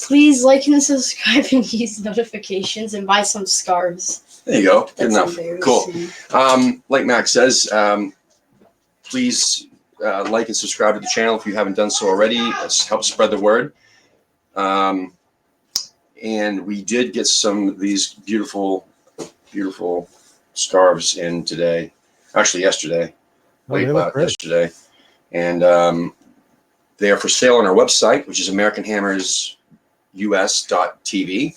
Please like and subscribe and use notifications and buy some scarves. There you go. Good That's enough. Cool. Like Max says, please like and subscribe to the channel if you haven't done so already. Let's help spread the word. And we did get some of these beautiful, beautiful scarves in today. Actually, yesterday. Yesterday. And they are for sale on our website, which is AmericanHammersUS.tv.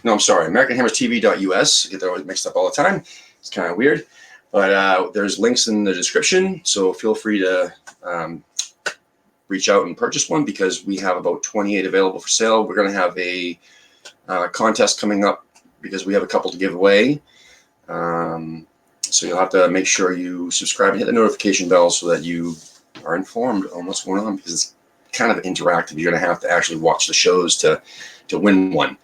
No, I'm sorry, AmericanHammersTV.us. I get that mixed up all the time. It's kind of weird. But there's links in the description, so feel free to reach out and purchase one because we have about 28 available for sale. We're going to have a contest coming up because we have a couple to give away. So you'll have to make sure you subscribe and hit the notification bell so that you are informed on what's going on because it's kind of interactive. You're going to have to actually watch the shows to win one.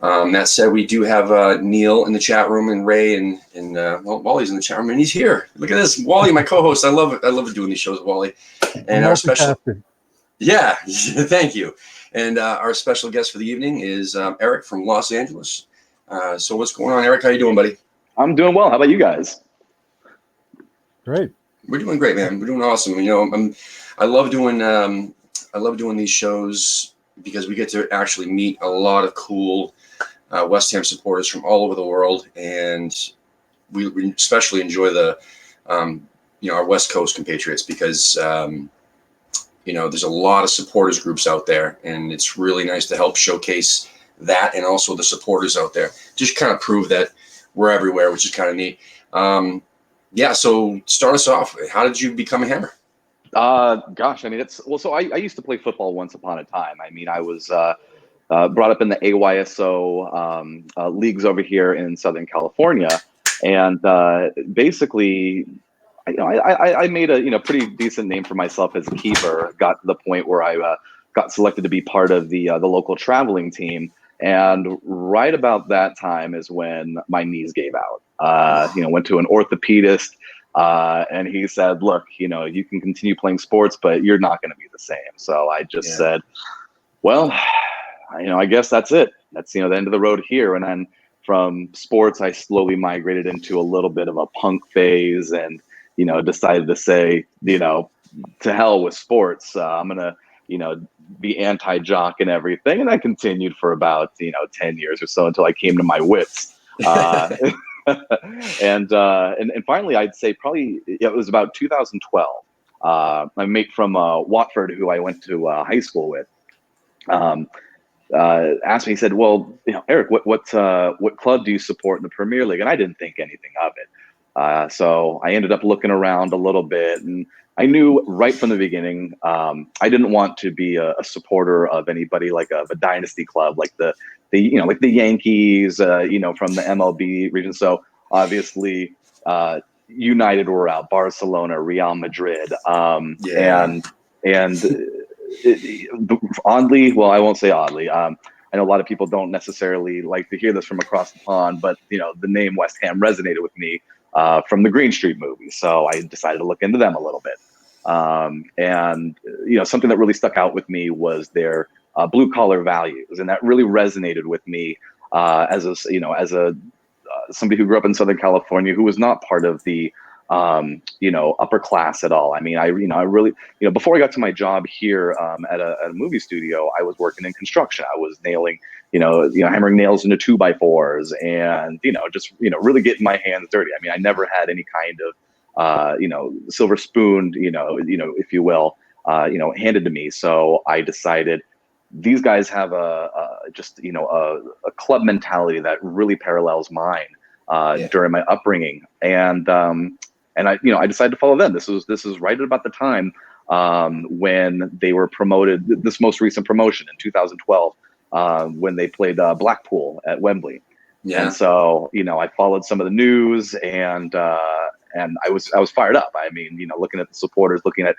That said, we do have Neil in the chat room and Ray and Wally's in the chat room and he's here. Look at this, Wally, my co-host. I love doing these shows with Wally. And our special, thank you. And our special guest for the evening is Eric from Los Angeles. So what's going on, Eric? How you doing, buddy? I'm doing well. How about you guys? Great. We're doing great, man. We're doing awesome. You know, I love doing these shows because we get to actually meet a lot of cool West Ham supporters from all over the world, and we especially enjoy the our West Coast compatriots because there's a lot of supporters groups out there, and it's really nice to help showcase that and also the supporters out there. Just kind of prove that we're everywhere, which is kind of neat. So start us off. How did you become a Hammer? Gosh, I mean, so I used to play football once upon a time. I mean, I was brought up in the AYSO leagues over here in Southern California, and basically, I made a pretty decent name for myself as a keeper. Got to the point where I got selected to be part of the local traveling team, and right about that time is when my knees gave out. Went to an orthopedist. And he said, look, you can continue playing sports, but you're not going to be the same. So I just said, well, I guess that's it. That's, the end of the road here. And then from sports, I slowly migrated into a little bit of a punk phase and, decided to say, to hell with sports. I'm going to, be anti-jock and everything. And I continued for about, 10 years or so until I came to my wits. And finally, I'd say probably it was about 2012. My mate from Watford, who I went to high school with, asked me. He said, "Well, Eric, what club do you support in the Premier League?" And I didn't think anything of it. So I ended up looking around a little bit, and I knew right from the beginning I didn't want to be a supporter of anybody like a dynasty club, like the Yankees, from the MLB region. So obviously, United were out, Barcelona, Real Madrid, and oddly, well, I won't say oddly. I know a lot of people don't necessarily like to hear this from across the pond, but the name West Ham resonated with me from the Green Street movie, so I decided to look into them a little bit. And something that really stuck out with me was their blue collar values, and that really resonated with me as somebody who grew up in Southern California, who was not part of the upper class at all. I mean, I really before I got to my job here at a movie studio, I was working in construction. I was nailing hammering nails into 2x4s, and just really getting my hands dirty. I mean, I never had any kind of silver spoon, if you will, handed to me. So I decided these guys have a club mentality that really parallels mine during my upbringing, and I decided to follow them. This is right at about the time when they were promoted. This most recent promotion in 2012, when they played Blackpool at Wembley. Yeah. And so I followed some of the news, and I was fired up. I mean, looking at the supporters, looking at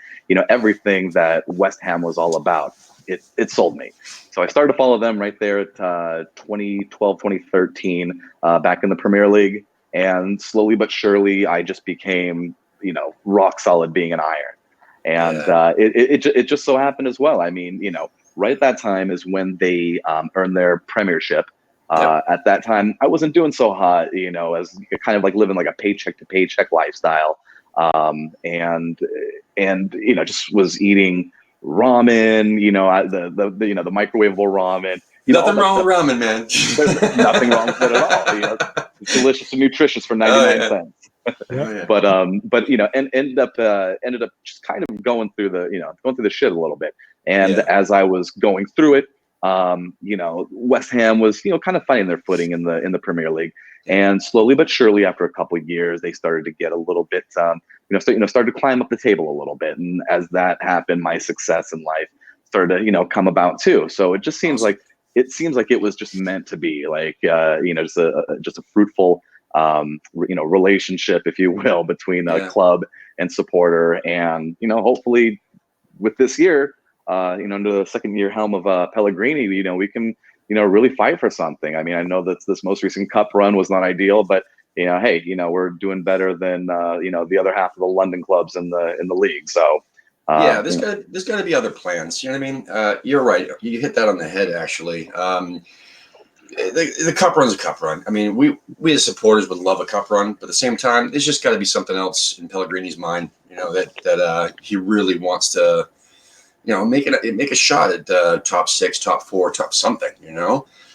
everything that West Ham was all about. It sold me. So I started to follow them right there at 2012, 2013, back in the Premier League. And slowly but surely, I just became, rock solid being an Iron. And it just so happened as well. I mean, right at that time is when they earned their premiership. Yep. At that time, I wasn't doing so hot, as kind of like living like a paycheck to paycheck lifestyle, and just was eating ramen, the microwavable ramen, all Nothing that wrong stuff. with ramen, man. Nothing wrong with it at all. It's delicious and nutritious for 99 cents. Oh, yeah. But and ended up just kind of going through the shit a little bit. And as I was going through it, West Ham was kind of finding their footing in the Premier League, and slowly but surely, after a couple of years, they started to get a little bit, started to climb up the table a little bit. And as that happened, my success in life started to come about too. So it just seems like it was just meant to be, like just a fruitful relationship, if you will, between a club and supporter. And hopefully with this year, under the second year helm of Pellegrini, we can really fight for something. I mean, I know that this most recent cup run was not ideal, but hey, we're doing better than the other half of the London clubs in the league. So there's got to be other plans. You know what I mean? You're right. You hit that on the head, actually. The cup run's a cup run. I mean, we as supporters would love a cup run, but at the same time, there's just got to be something else in Pellegrini's mind. That he really wants to, make a shot at top 6, top 4, top something.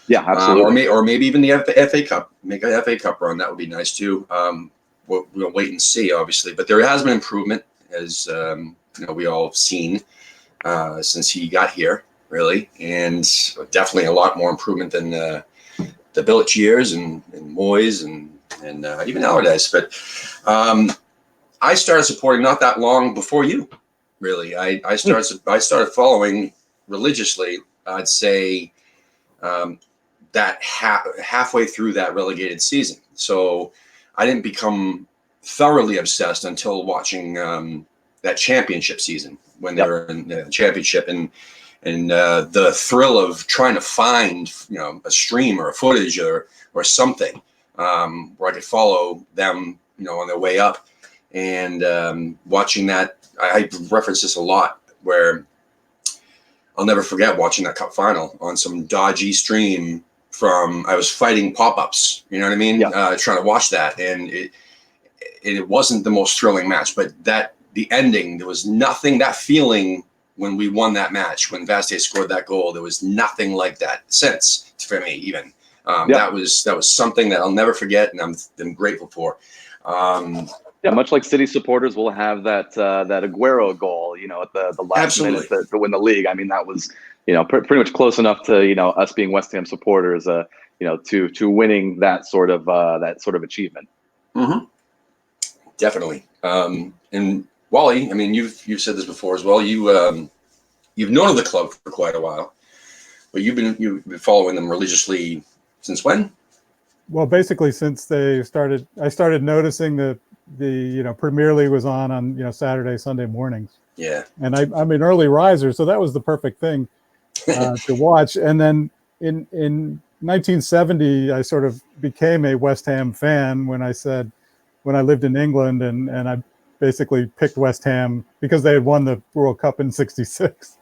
Yeah, absolutely. Or maybe even the FA Cup. Make an FA Cup run. That would be nice too. We'll wait and see, obviously, but there has been improvement, as we all have seen since he got here, really, and definitely a lot more improvement than the Bilic years and Moyes and even Allardyce. But I started supporting not that long before you, really. I started following religiously, I'd say, that halfway through that relegated season. So I didn't become thoroughly obsessed until watching that championship season, when they were in the championship, and the thrill of trying to find a stream or a footage or something where I could follow them on their way up, and watching that. I reference this a lot, where I'll never forget watching that cup final on some dodgy stream I was fighting pop-ups, you know what I mean? Trying to watch that, and it wasn't the most thrilling match, but the ending, there was nothing, that feeling when we won that match, when Vastey scored that goal, there was nothing like that since, for me, even. That was something that I'll never forget, and I'm grateful for. Much like City supporters will have that Aguero goal, at the last minute to win the league. I mean, that was, pretty much close enough to, us being West Ham supporters, to winning that sort of achievement. Mm-hmm. Definitely. And Wally, I mean, you've said this before as well. You've known of the club for quite a while, but you've been following them religiously since when? Well, basically since they started. I started noticing that the Premier League was on Saturday, Sunday mornings. Yeah. And I'm an early riser, so that was the perfect thing to watch. And then in 1970, I sort of became a West Ham fan when I lived in England, and I basically picked West Ham because they had won the World Cup in '66.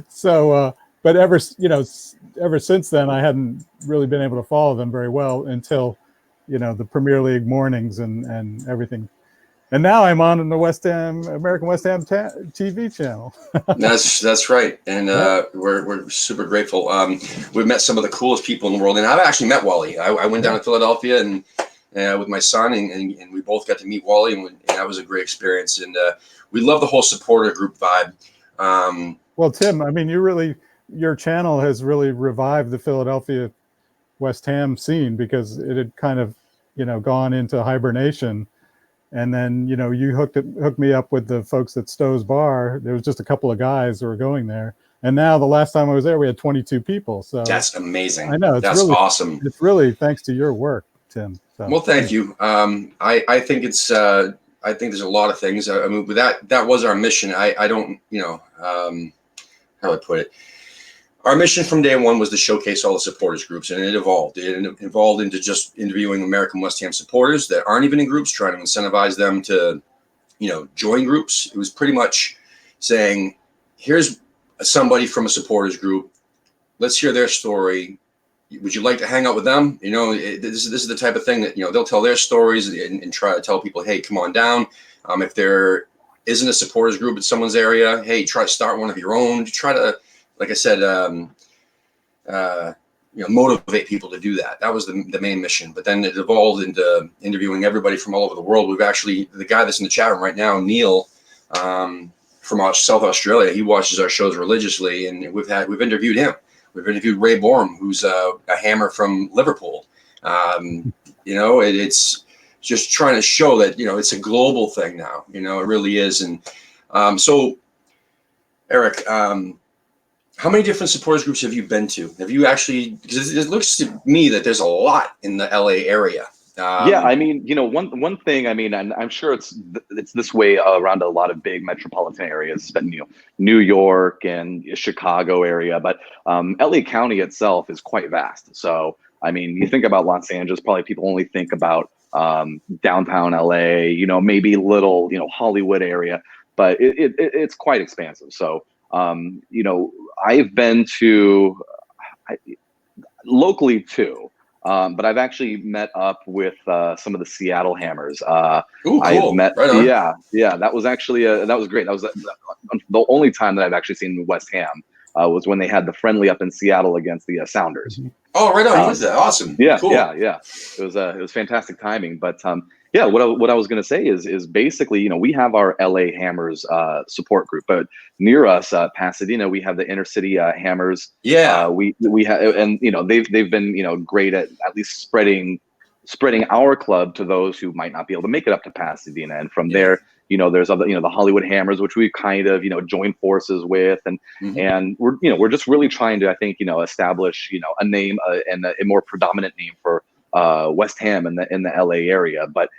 So, but ever since then, I hadn't really been able to follow them very well until, the Premier League mornings and everything. And now I'm on the American West Ham TV channel. That's right, and we're super grateful. We've met some of the coolest people in the world, and I've actually met Wally. I went down to Philadelphia and with my son, and we both got to meet Wally, and that was a great experience. And we love the whole supporter group vibe. Well, Tim, I mean, your channel has really revived the Philadelphia West Ham scene, because it had kind of gone into hibernation. And then, you hooked me up with the folks at Stowe's Bar. There was just a couple of guys who were going there. And now the last time I was there, we had 22 people. So that's amazing. I know. That's really awesome. It's really thanks to your work, Tim. So, well, thank you. I think it's, I think there's a lot of things. I mean, that was our mission. I don't, how do I put it? Our mission from day one was to showcase all the supporters groups, and it evolved. It evolved into just interviewing American West Ham supporters that aren't even in groups, trying to incentivize them to, join groups. It was pretty much saying, here's somebody from a supporters group. Let's hear their story. Would you like to hang out with them? You know, this is the type of thing that, you know, they'll tell their stories and try to tell people, hey, come on down. If there isn't a supporters group in someone's area, hey, try to start one of your own. Try to, like I said, you know, motivate people to do that. That was the main mission. But then it evolved into interviewing everybody from all over the world. We've actually, the guy that's in the chat room right now, Neil, from South Australia, he watches our shows religiously, and we've interviewed him. We've interviewed Ray Borum, who's a hammer from Liverpool. You know, it's just trying to show that, you know, it's a global thing now. You know, it really is. And so, Eric, how many different supporters groups have you been to? Have you actually, because it looks to me that there's a lot in the LA area. Yeah, I mean, you know, one thing, I mean, and I'm sure it's this way around a lot of big metropolitan areas, you know, New York and Chicago area, but LA County itself is quite vast. So, I mean, you think about Los Angeles, probably people only think about downtown LA, you know, maybe little, you know, Hollywood area, but it's quite expansive. So, you know, I've been to locally too. But I've actually met up with some of the Seattle Hammers. Ooh, cool. I've met, right on. yeah. That was actually that was great. That was the only time that I've actually seen West Ham was when they had the friendly up in Seattle against the Sounders. Oh, right on. You did that. Awesome. Yeah, cool. yeah. It was fantastic timing. But yeah, what I was going to say is basically, you know, we have our LA Hammers support group, but near us, Pasadena, we have the Inner City Hammers. Yeah. We have, and you know, they've been, you know, great at least spreading our club to those who might not be able to make it up to Pasadena. And from there, you know, there's other, you know, the Hollywood Hammers, which we kind of, you know, joined forces with, and and we're just really trying to, I think, you know, establish, you know, a name and a more predominant name for West Ham in the LA area. But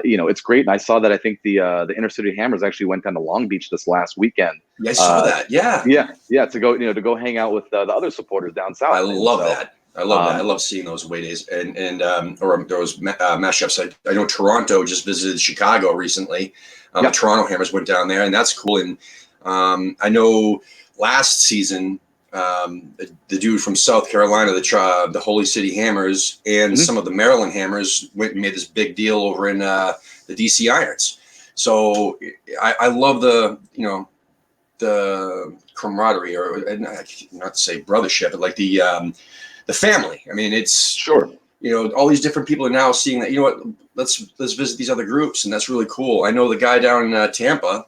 you know, it's great. And I saw that, I think the Inner City Hammers actually went down to Long Beach this last weekend. Yeah, I saw that. Yeah, to go, you know, to go hang out with the other supporters down south. I love that. I love that. I love seeing those away days and or those mashups. I know Toronto just visited Chicago recently. The Toronto Hammers went down there, and that's cool. And I know last season, the dude from South Carolina, the Holy City Hammers, and some of the Maryland Hammers went and made this big deal over in the DC Irons. So I love the, you know, the camaraderie, or not to say brothership, but like the family. I mean, it's sure. You know, all these different people are now seeing that, you know what, let's visit these other groups, and that's really cool. I know the guy down in Tampa,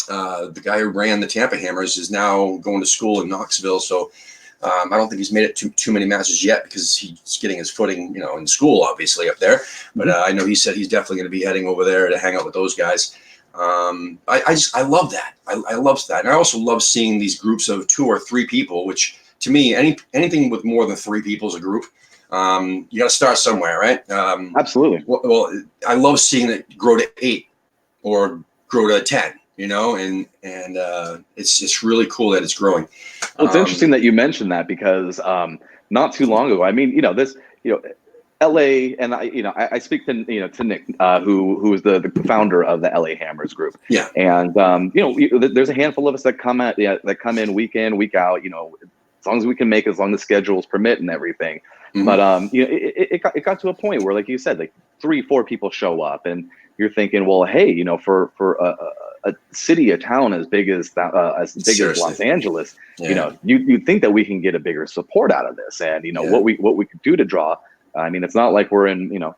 the guy who ran the Tampa Hammers, is now going to school in Knoxville. So I don't think he's made it too many matches yet, because he's getting his footing, you know, in school, obviously, up there. But I know he said he's definitely going to be heading over there to hang out with those guys. I love that. I love that. And I also love seeing these groups of 2 or 3 people, which to me, anything with more than 3 people is a group. You got to start somewhere, right? Absolutely. Well, I love seeing it grow to 8 or grow to 10. You know, and it's really cool that it's growing. Well, it's interesting that you mentioned that, because not too long ago, I mean, you know, this, you know, LA, and I speak to, you know, to Nick, who is the founder of the LA Hammers group. Yeah. And you know, there's a handful of us that come in week in, week out. You know, as long as we can make it, as long as the schedules permit and everything. But you know, it got to a point where, like you said, like 3-4 people show up, and you're thinking, well, hey, you know, for a city, a town as big as Los Angeles, you know, you'd think that we can get a bigger support out of this, and you know what we could do to draw. I mean, it's not like we're in, you know,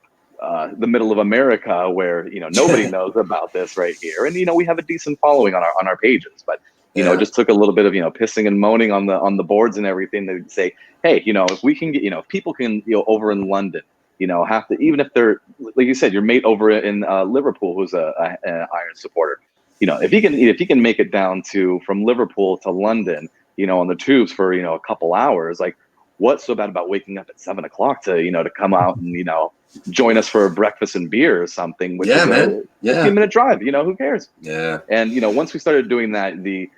the middle of America where, you know, nobody knows about this right here, and you know, we have a decent following on our pages, but you know, it just took a little bit of, you know, pissing and moaning on the boards and everything to say, hey, you know, if we can get, you know, if people can, you know, over in London, you know, have to, even if they're, like you said, your mate over in Liverpool, who's an Iron supporter, you know, if he can make it down from Liverpool to London, you know, on the tubes for, you know, a couple hours, like, what's so bad about waking up at 7 o'clock to, you know, to come out and, you know, join us for breakfast and beer or something, which is a 15-minute drive, you know, who cares? Yeah. And, you know, once we started doing that, the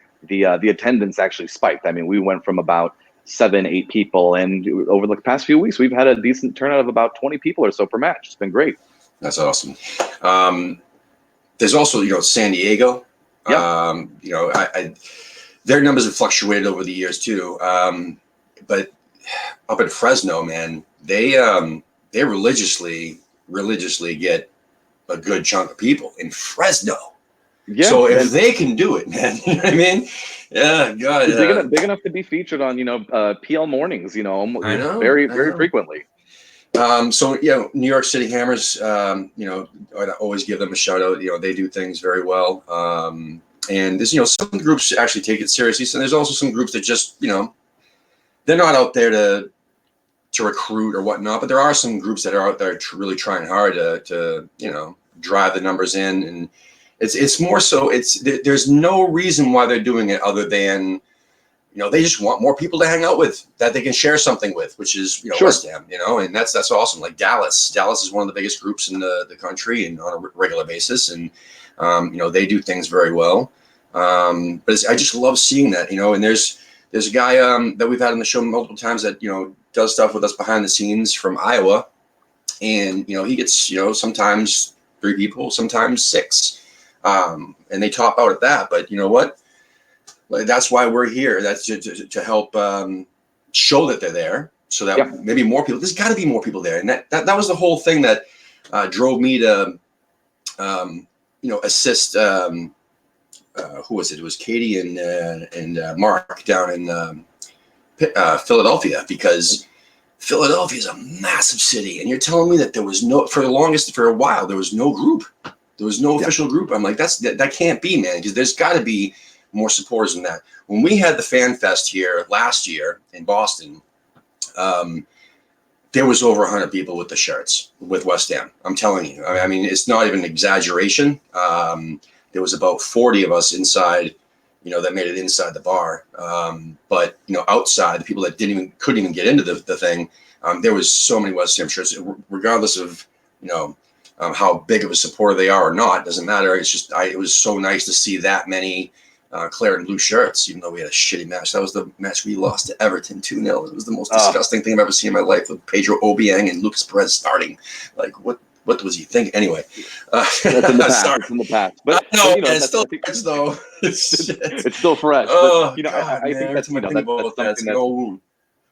attendance actually spiked. I mean, we went from about 7-8 people, and over the past few weeks, we've had a decent turnout of about 20 people or so per match. It's been great. That's awesome. There's also, you know, San Diego. Yeah. You know, their numbers have fluctuated over the years too. But up in Fresno, man, they religiously get a good chunk of people in Fresno. Yeah. So if they can do it, man, you know what I mean? Yeah, God. Big enough to be featured on, PL mornings, I know, very, I very know. frequently. So yeah, New York City Hammers, I'd always give them a shout out. They do things very well. And there's, some groups actually take it seriously. So there's also some groups that just, they're not out there to recruit or whatnot, but there are some groups that are out there really trying hard to drive the numbers in. And it's more so there's no reason why they're doing it other than, they just want more people to hang out with that they can share something with, which is, Sure. West Ham, and that's awesome. Like Dallas is one of the biggest groups in the country and on a regular basis. And, they do things very well. But I just love seeing that, and there's a guy that we've had on the show multiple times that, does stuff with us behind the scenes from Iowa. And, he gets, sometimes 3 people, sometimes 6. And they top out at that. But you know what? That's why we're here. That's to help show that they're there, so that maybe more people. There's got to be more people there, and that was the whole thing that drove me to, assist. Who was it? It was Katie and Mark down in Philadelphia, because Philadelphia is a massive city, and you're telling me that there was for a while there was no group, there was no official group. I'm like, that can't be, man, because there's got to be more supporters than that. When we had the Fan Fest here last year in Boston, there was over 100 people with the shirts with West Ham. I'm telling you. I mean, it's not even an exaggeration. There was about 40 of us inside, that made it inside the bar. But outside, the people that couldn't even get into the thing, there was so many West Ham shirts, regardless of how big of a supporter they are or not. Doesn't matter. It's just it was so nice to see that many claret and blue shirts, even though we had a shitty match. That was the match we lost to Everton 2-0. It was the most disgusting thing I've ever seen in my life, with Pedro Obiang and Lucas Perez starting. Like, what was he thinking? Anyway, that's in the past. Sorry. It's in the past. But no, it's still fresh, though. It's still fresh. Oh, but, God, I think that's something that.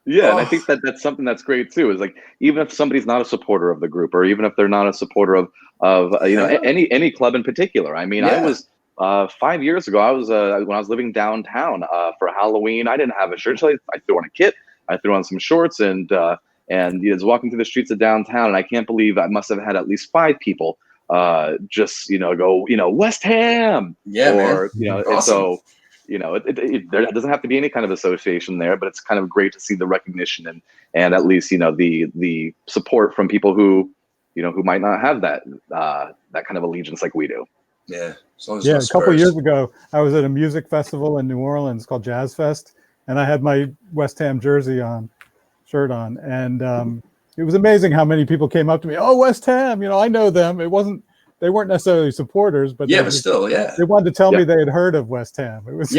Yeah, and I think that's something that's great too. Is like, even if somebody's not a supporter of the group, or even if they're not a supporter of any club in particular. I mean, I was 5 years ago. I was when I was living downtown for Halloween. I didn't have a shirt, so I threw on a kit. I threw on some shorts, and was walking through the streets of downtown, and I can't believe I must have had at least 5 people just go West Ham. Yeah, or man. And so. There doesn't have to be any kind of association there, but it's kind of great to see the recognition and at least the support from people who who might not have that kind of allegiance like we do. Yeah, a couple of years ago, I was at a music festival in New Orleans called Jazz Fest, and I had my West Ham shirt on, and it was amazing how many people came up to me. Oh, West Ham, I know them. They weren't necessarily supporters, but but still, they wanted to tell me they had heard of West Ham. It was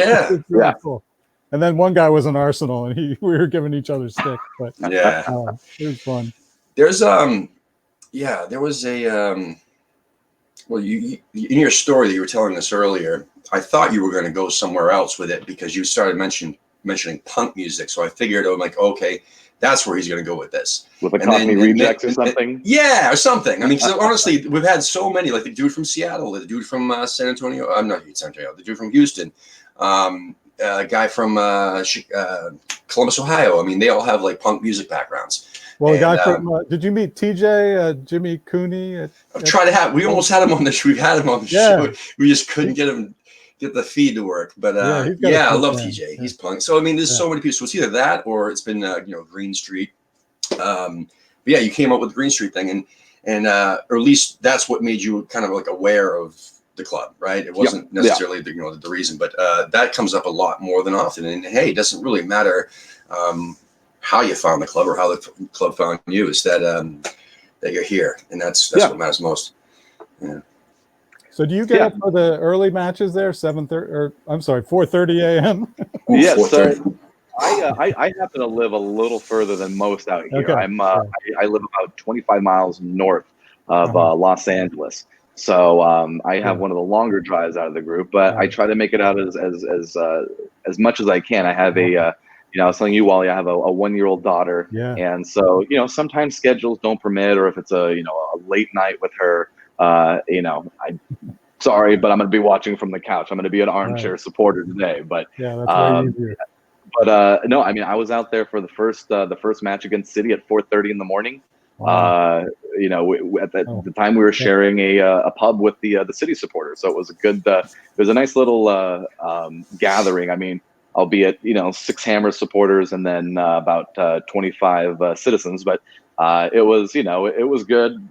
really cool. And then one guy was an Arsenal, and we were giving each other stick. But it was fun. There's there was a well, you in your story that you were telling us earlier, I thought you were going to go somewhere else with it, because you started mentioning punk music. So I figured, I'm like, okay, that's where he's going to go with this. With a Cockney Rejects or something? Yeah, or something. I mean, because honestly, we've had so many, like the dude from Seattle, the dude from San Antonio. I'm not San Antonio. The dude from Houston, guy from Columbus, Ohio. I mean, they all have like punk music backgrounds. Well, a guy from, did you meet TJ, Jimmy Cooney? We almost had him on the show. We had him on the show. We just couldn't get the feed to work. But I love TJ. Yeah. He's punk. So I mean, there's so many people. So it's either that or it's been Green Street. But yeah, you came up with the Green Street thing, and or at least that's what made you kind of like aware of the club, right? It wasn't necessarily the reason, but that comes up a lot more than often. And hey, it doesn't really matter how you found the club or how the club found you. It's that that you're here, and that's what matters most. Yeah. So do you get up for the early matches there, 4:30 a.m.? Yeah, so I happen to live a little further than most out here. Okay. I live about 25 miles north of Los Angeles. So I have one of the longer drives out of the group, but I try to make it out as much as I can. I have a I was telling you, Wally, I have a 1-year-old daughter, and so sometimes schedules don't permit, or if it's a late night with her, sorry, but I'm going to be watching from the couch. I'm going to be an armchair supporter today, but that's way easier. But no, I mean, I was out there for the first match against City at 4:30 in the morning. Wow. At the time we were sharing a pub with the City supporters, so it was a nice little gathering. I mean, albeit 6 Hammers supporters and then about 25 citizens, but it was good.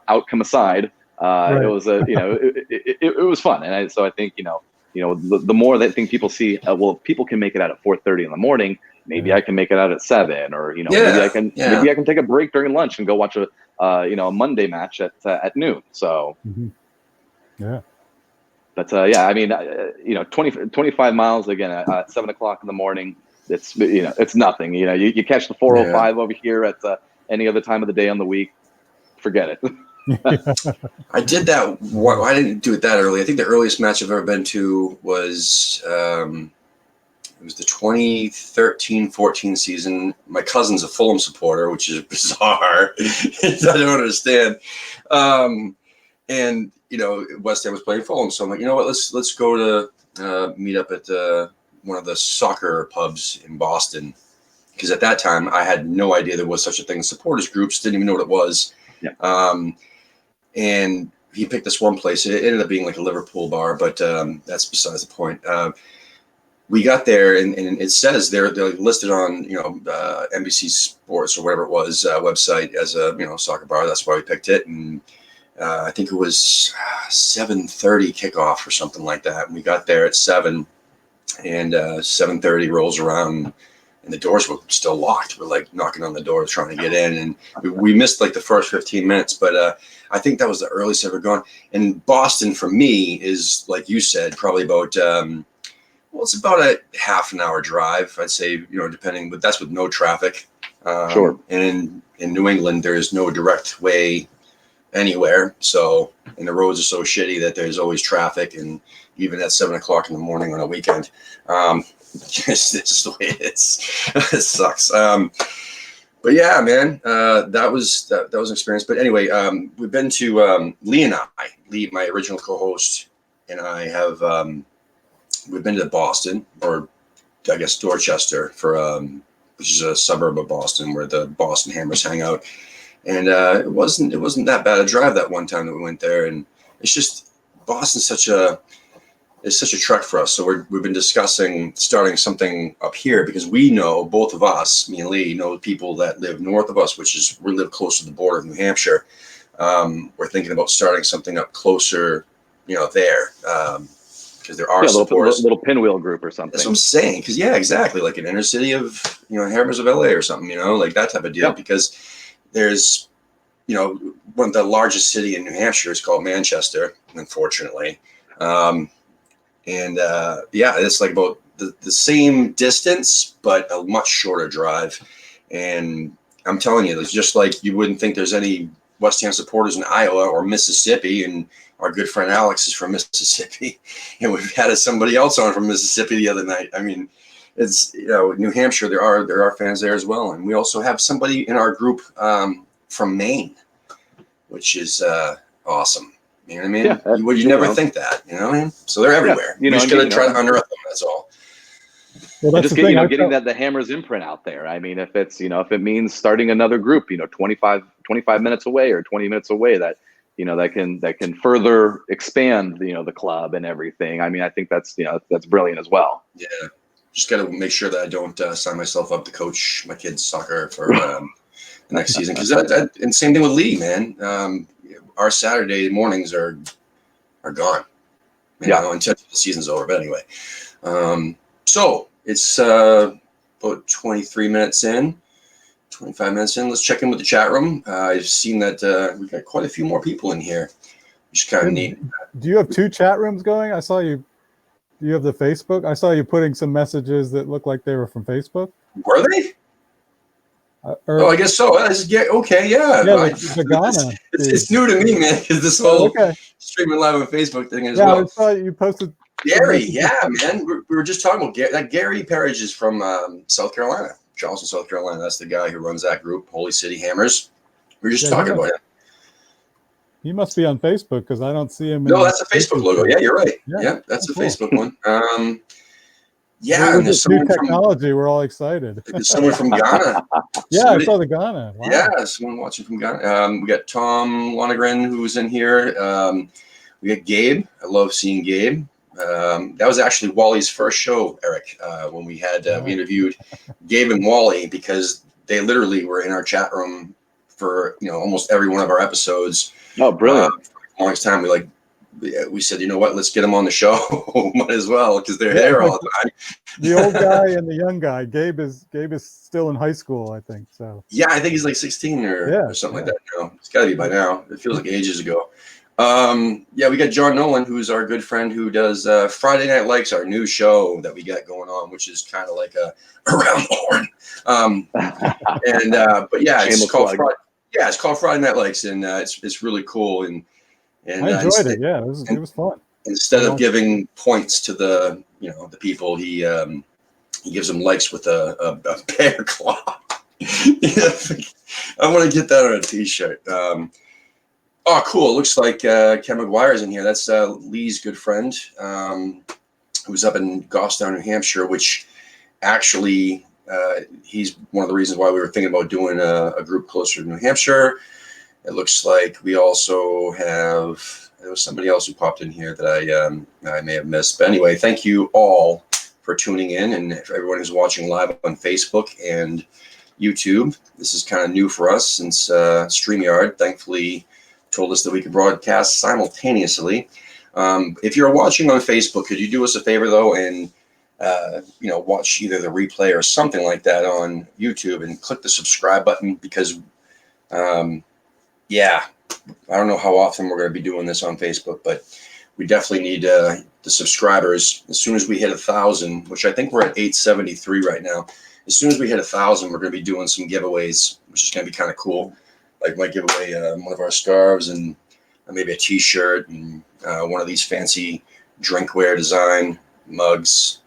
Outcome aside, it was it was fun, and I think the more that people see, well, people can make it out at 4:30 in the morning. Maybe I can make it out at 7, or maybe I can take a break during lunch and go watch a Monday match at noon. So but I mean 25 miles again at 7 o'clock in the morning. It's nothing. You catch the 405 over here at any other time of the day on the week. Forget it. I did that. I didn't do it that early. I think the earliest match I've ever been to was it was the 2013-14 season. My cousin's a Fulham supporter, which is bizarre. I don't understand. And West Ham was playing Fulham, so I'm like, you know what? Let's go to meet up at one of the soccer pubs in Boston, because at that time I had no idea there was such a thing as supporters groups. Didn't even know what it was. Yeah. And he picked this one place. It ended up being like a Liverpool bar, but that's besides the point. We got there, and it says they're listed on NBC Sports or whatever it was website as a soccer bar. That's why we picked it, and I think it was 7:30 kickoff or something like that. And we got there at 7, and 7:30 rolls around. And the doors were still locked. We're like knocking on the door trying to get in, and we missed like the first 15 minutes. But I think that was the earliest I've ever gone. And Boston for me is, like you said, probably about it's about a half an hour drive, I'd say. Depending, but that's with no traffic. Sure. And in New England, there is no direct way anywhere. So, and the roads are so shitty that there's always traffic, and even at 7 o'clock in the morning on a weekend. It's just the way it is. It sucks. But yeah, man, that was an experience. But anyway, we've been to Lee, my original co-host, and I have we've been to Boston, or I guess Dorchester, which is a suburb of Boston where the Boston Hammers hang out. And it wasn't that bad a drive that one time that we went there. And it's just Boston's such a trek for us. So we've been discussing starting something up here, because we know, both of us, me and Lee, know people that live north of us, we live close to the border of New Hampshire. We're thinking about starting something up closer, there, because there are supporters. Little pinwheel group or something. That's what I'm saying. Because exactly, like an inner city of Hammers of LA or something, like that type of deal. Yep. Because there's one of the largest city in New Hampshire is called Manchester, unfortunately. It's like about the same distance, but a much shorter drive. And I'm telling you, it's just like you wouldn't think there's any West Ham supporters in Iowa or Mississippi. And our good friend Alex is from Mississippi, and we've had somebody else on from Mississippi the other night. I mean, it's New Hampshire. There are fans there as well, and we also have somebody in our group from Maine, which is awesome. You know what I mean? Yeah, you never think that, you know what I mean? So they're everywhere. You just got to try to unearth them, that's all. Well, that's just getting the Hammers imprint out there. I mean, if it's, if it means starting another group, 25 minutes away or 20 minutes away, that, that can further expand, the club and everything. I mean, I think that's brilliant as well. Yeah. Just got to make sure that I don't sign myself up to coach my kids' soccer for the next season. Because and same thing with Lee, man. Our Saturday mornings are gone, until the season's over. But anyway, so it's about 25 minutes in. Let's check in with the chat room. I've seen that we've got quite a few more people in here, which is kind of neat. Do you have 2 chat rooms going? I saw you. Do you have the Facebook? I saw you putting some messages that looked like they were from Facebook. Were they? Oh, I guess so. Okay, yeah. Yeah, the Ghana. It's new to me, man, because this whole Okay. streaming live on Facebook thing as Yeah, well. I saw you posted. Gary, yeah, man. We were just talking about Gary. That Gary Parrish is from South Carolina, Charleston, South Carolina. That's the guy who runs that group, Holy City Hammers. We were just talking about him. He must be on Facebook because I don't see him. No, that's a Facebook logo. Yeah, you're right. Yeah, that's a cool. Facebook one. Yeah, well, and with there's this new someone technology, we're all excited. There's someone from Ghana. Yeah, I saw the Ghana. Wow. Yeah, someone watching from Ghana. We got Tom Lonergan who's in here. We got Gabe. I love seeing Gabe. That was actually Wally's first show, Eric, when we had we interviewed Gabe and Wally, because they literally were in our chat room for almost every one of our episodes. Oh, brilliant! For the longest time, we said, you know what, let's get them on the show. Might as well, because they're here all the time. The old guy and the young guy. Gabe is still in high school, I think. So yeah, I think he's like 16 or something like that now. It's got to be by now. It feels like ages ago. Yeah, we got John Nolan, who's our good friend, who does Friday Night Likes, our new show that we got going on, which is kind of like a around the horn. But yeah, it's called Friday Night Likes, and it's really cool. And I enjoyed it. Yeah, it was fun. Instead of giving points to the the people, he gives them likes with a bear claw. I want to get that on a T-shirt. Oh, cool. It looks like Ken McGuire's in here. That's Lee's good friend, who's up in Goffstown, New Hampshire, which actually he's one of the reasons why we were thinking about doing a group closer to New Hampshire. It looks like we also have, there was somebody else who popped in here that I may have missed. But anyway, thank you all for tuning in, and for everyone who's watching live on Facebook and YouTube. This is kind of new for us since StreamYard thankfully told us that we could broadcast simultaneously. If you're watching on Facebook, could you do us a favor though, and watch either the replay or something like that on YouTube, and click the subscribe button, because I don't know how often we're going to be doing this on Facebook, but we definitely need the subscribers. As soon as we hit 1,000, which I think we're at 873 right now, as soon as we hit 1,000, we're going to be doing some giveaways, which is going to be kind of cool. Like, might give away one of our scarves and maybe a T-shirt and one of these fancy drinkware design mugs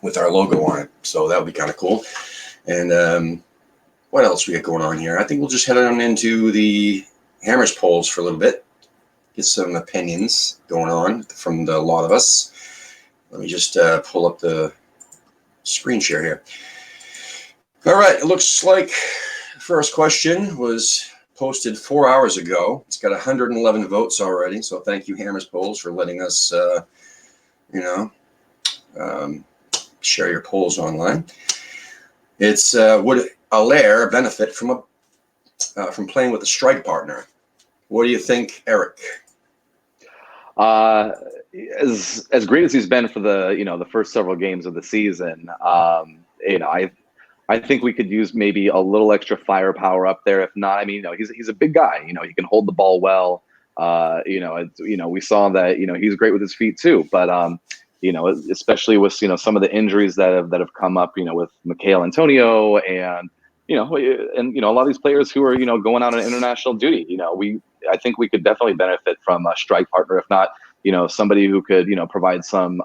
with our logo on it. So that would be kind of cool. And what else we got going on here? I think we'll just head on into the Hammers polls for a little bit, get some opinions going on from the lot of us. Let me just pull up the screen share here. All right, it looks like first question was posted 4 hours ago. It's got 111 votes already. So thank you, Hammers Polls, for letting us, share your polls online. It's would Allaire benefit from playing with a strike partner? What do you think, Eric? As great as he's been for the first several games of the season, I think we could use maybe a little extra firepower up there. If not, he's a big guy. He can hold the ball well. We saw that. He's great with his feet too. But especially with some of the injuries that have come up. With Mikhail Antonio and a lot of these players who are going out on international duty. I think we could definitely benefit from a strike partner. If not, somebody who could provide some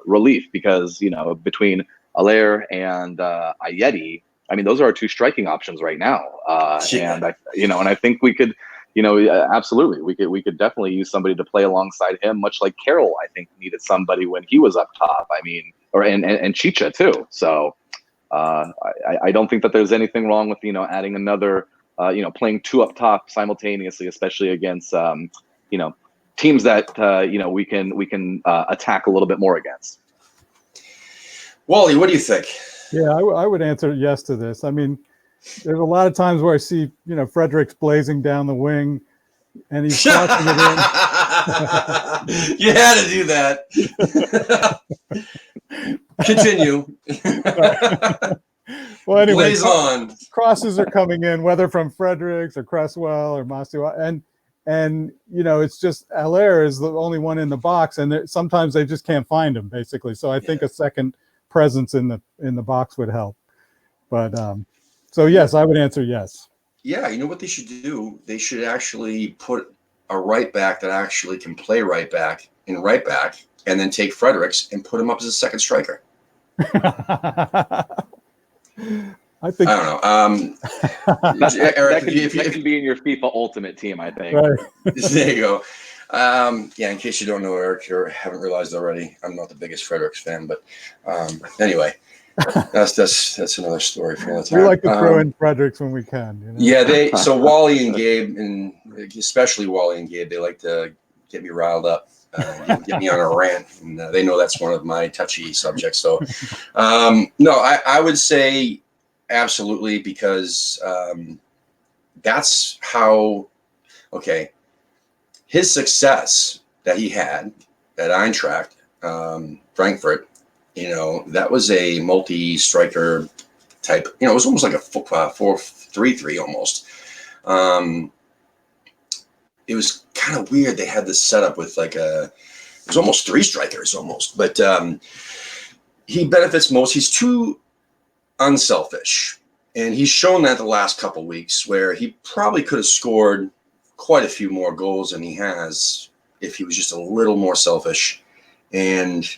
relief, because between Allaire and Ayeti, those are our two striking options right now. And I think we could, absolutely, we could definitely use somebody to play alongside him, much like Carroll, I think, needed somebody when he was up top. And Chicha too. So I don't think that there's anything wrong with adding another, playing two up top simultaneously, especially against teams that we can attack a little bit more against. Wally, what do you think? Yeah, I would answer yes to this. There's a lot of times where I see, Fredericks blazing down the wing, and he's crossing it in. You had to do that. Continue. Well, anyway, blaze on. Crosses are coming in, whether from Fredericks or Cresswell or Masiwa, and it's just Allaire is the only one in the box, and sometimes they just can't find him, basically. So I think a second presence in the box would help. But So yes, I would answer yes. Yeah, you know what they should do? They should actually put a right back that actually can play right back in right back, and then take Fredericks and put him up as a second striker. I think I don't know. Eric, that can be in your FIFA Ultimate Team, I think. right. there you go. Yeah, in case you don't know, Eric, or haven't realized already, I'm not the biggest Fredericks fan, but anyway, that's another story for another time. We like to throw in Fredericks when we can. You know? Yeah, so Wally and Gabe, and especially Wally and Gabe, they like to get me riled up, get me on a rant, and they know that's one of my touchy subjects. So, no, I would say absolutely, because that's how. Okay, his success that he had at Eintracht, Frankfurt, that was a multi-striker type. It was almost like a 4-3-3 almost. It was kind of weird. They had this setup with it was almost 3 strikers almost. But he benefits most. He's too unselfish. And he's shown that the last couple weeks, where he probably could have scored quite a few more goals than he has if he was just a little more selfish. And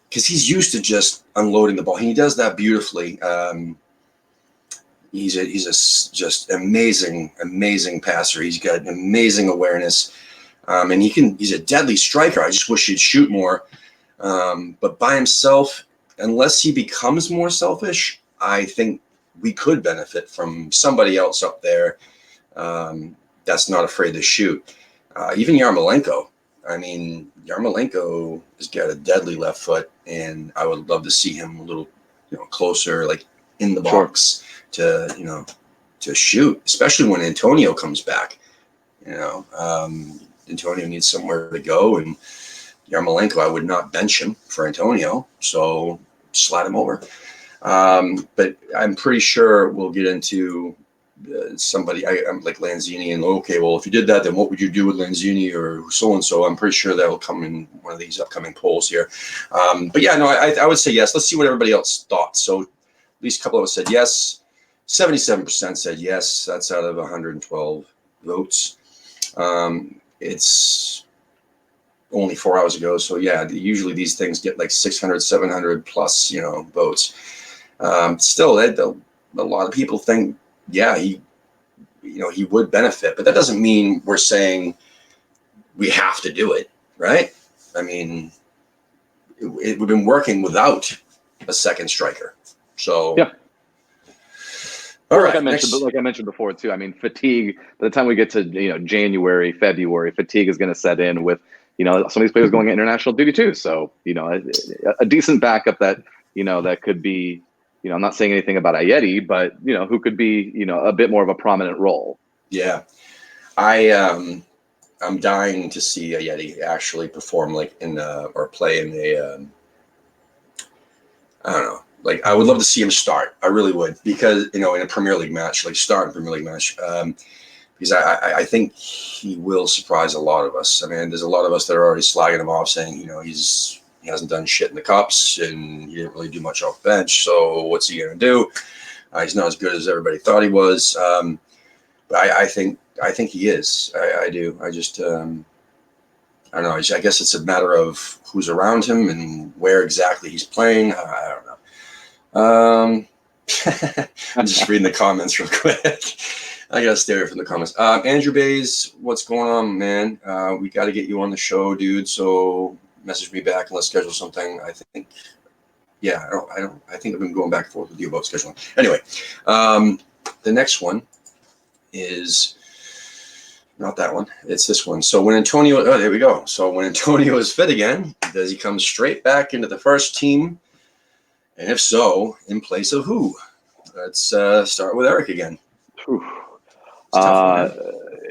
because he's used to just unloading the ball. He does that beautifully. He's a just amazing passer. He's got amazing awareness, and he's a deadly striker. I just wish he'd shoot more. But by himself, unless he becomes more selfish, I think we could benefit from somebody else up there that's not afraid to shoot. Even Yarmolenko. I mean, Yarmolenko has got a deadly left foot, and I would love to see him a little, closer, like in the box to shoot, especially when Antonio comes back. Antonio needs somewhere to go, and Yarmolenko, I would not bench him for Antonio, so slide him over. But I'm pretty sure we'll get into somebody I'm like Lanzini, and okay, well, if you did that, then what would you do with Lanzini or so and so? I'm pretty sure that will come in one of these upcoming polls here. But yeah, no, I would say yes. Let's see what everybody else thought. So at least a couple of us said yes. 77% said yes. That's out of 112 votes. It's only 4 hours ago, so yeah, usually these things get like 600, 700 plus, votes. Still, a lot of people think, yeah, he would benefit, but that doesn't mean we're saying we have to do it, right? I mean, we've been working without a second striker, so yeah. All like right, I mentioned before too. I mean, fatigue. By the time we get to January, February, fatigue is going to set in with some of these players going at international duty too. So a decent backup that that could be. I'm not saying anything about Ayeti, but who could be a bit more of a prominent role. Yeah, I'm dying to see Ayeti actually perform or play in a I don't know. Like, I would love to see him start. I really would, because in a Premier League match, start in a Premier League match, because I think he will surprise a lot of us. I mean, there's a lot of us that are already slagging him off, saying he hasn't done shit in the cups and he didn't really do much off the bench. So what's he gonna do? He's not as good as everybody thought he was. But I think he is. I do. I just I don't know. I guess it's a matter of who's around him and where exactly he's playing. I don't know. I'm just reading the comments real quick. I gotta stay away from the comments. Andrew Bays, what's going on, man? We got to get you on the show, dude. So message me back and let's schedule something. I think, yeah, I think I've been going back and forth with you about scheduling. Anyway, the next one is not that one. It's this one. So when Antonio, there we go. So when Antonio is fit again, does he come straight back into the first team? And if so, in place of who? Let's start with Eric again.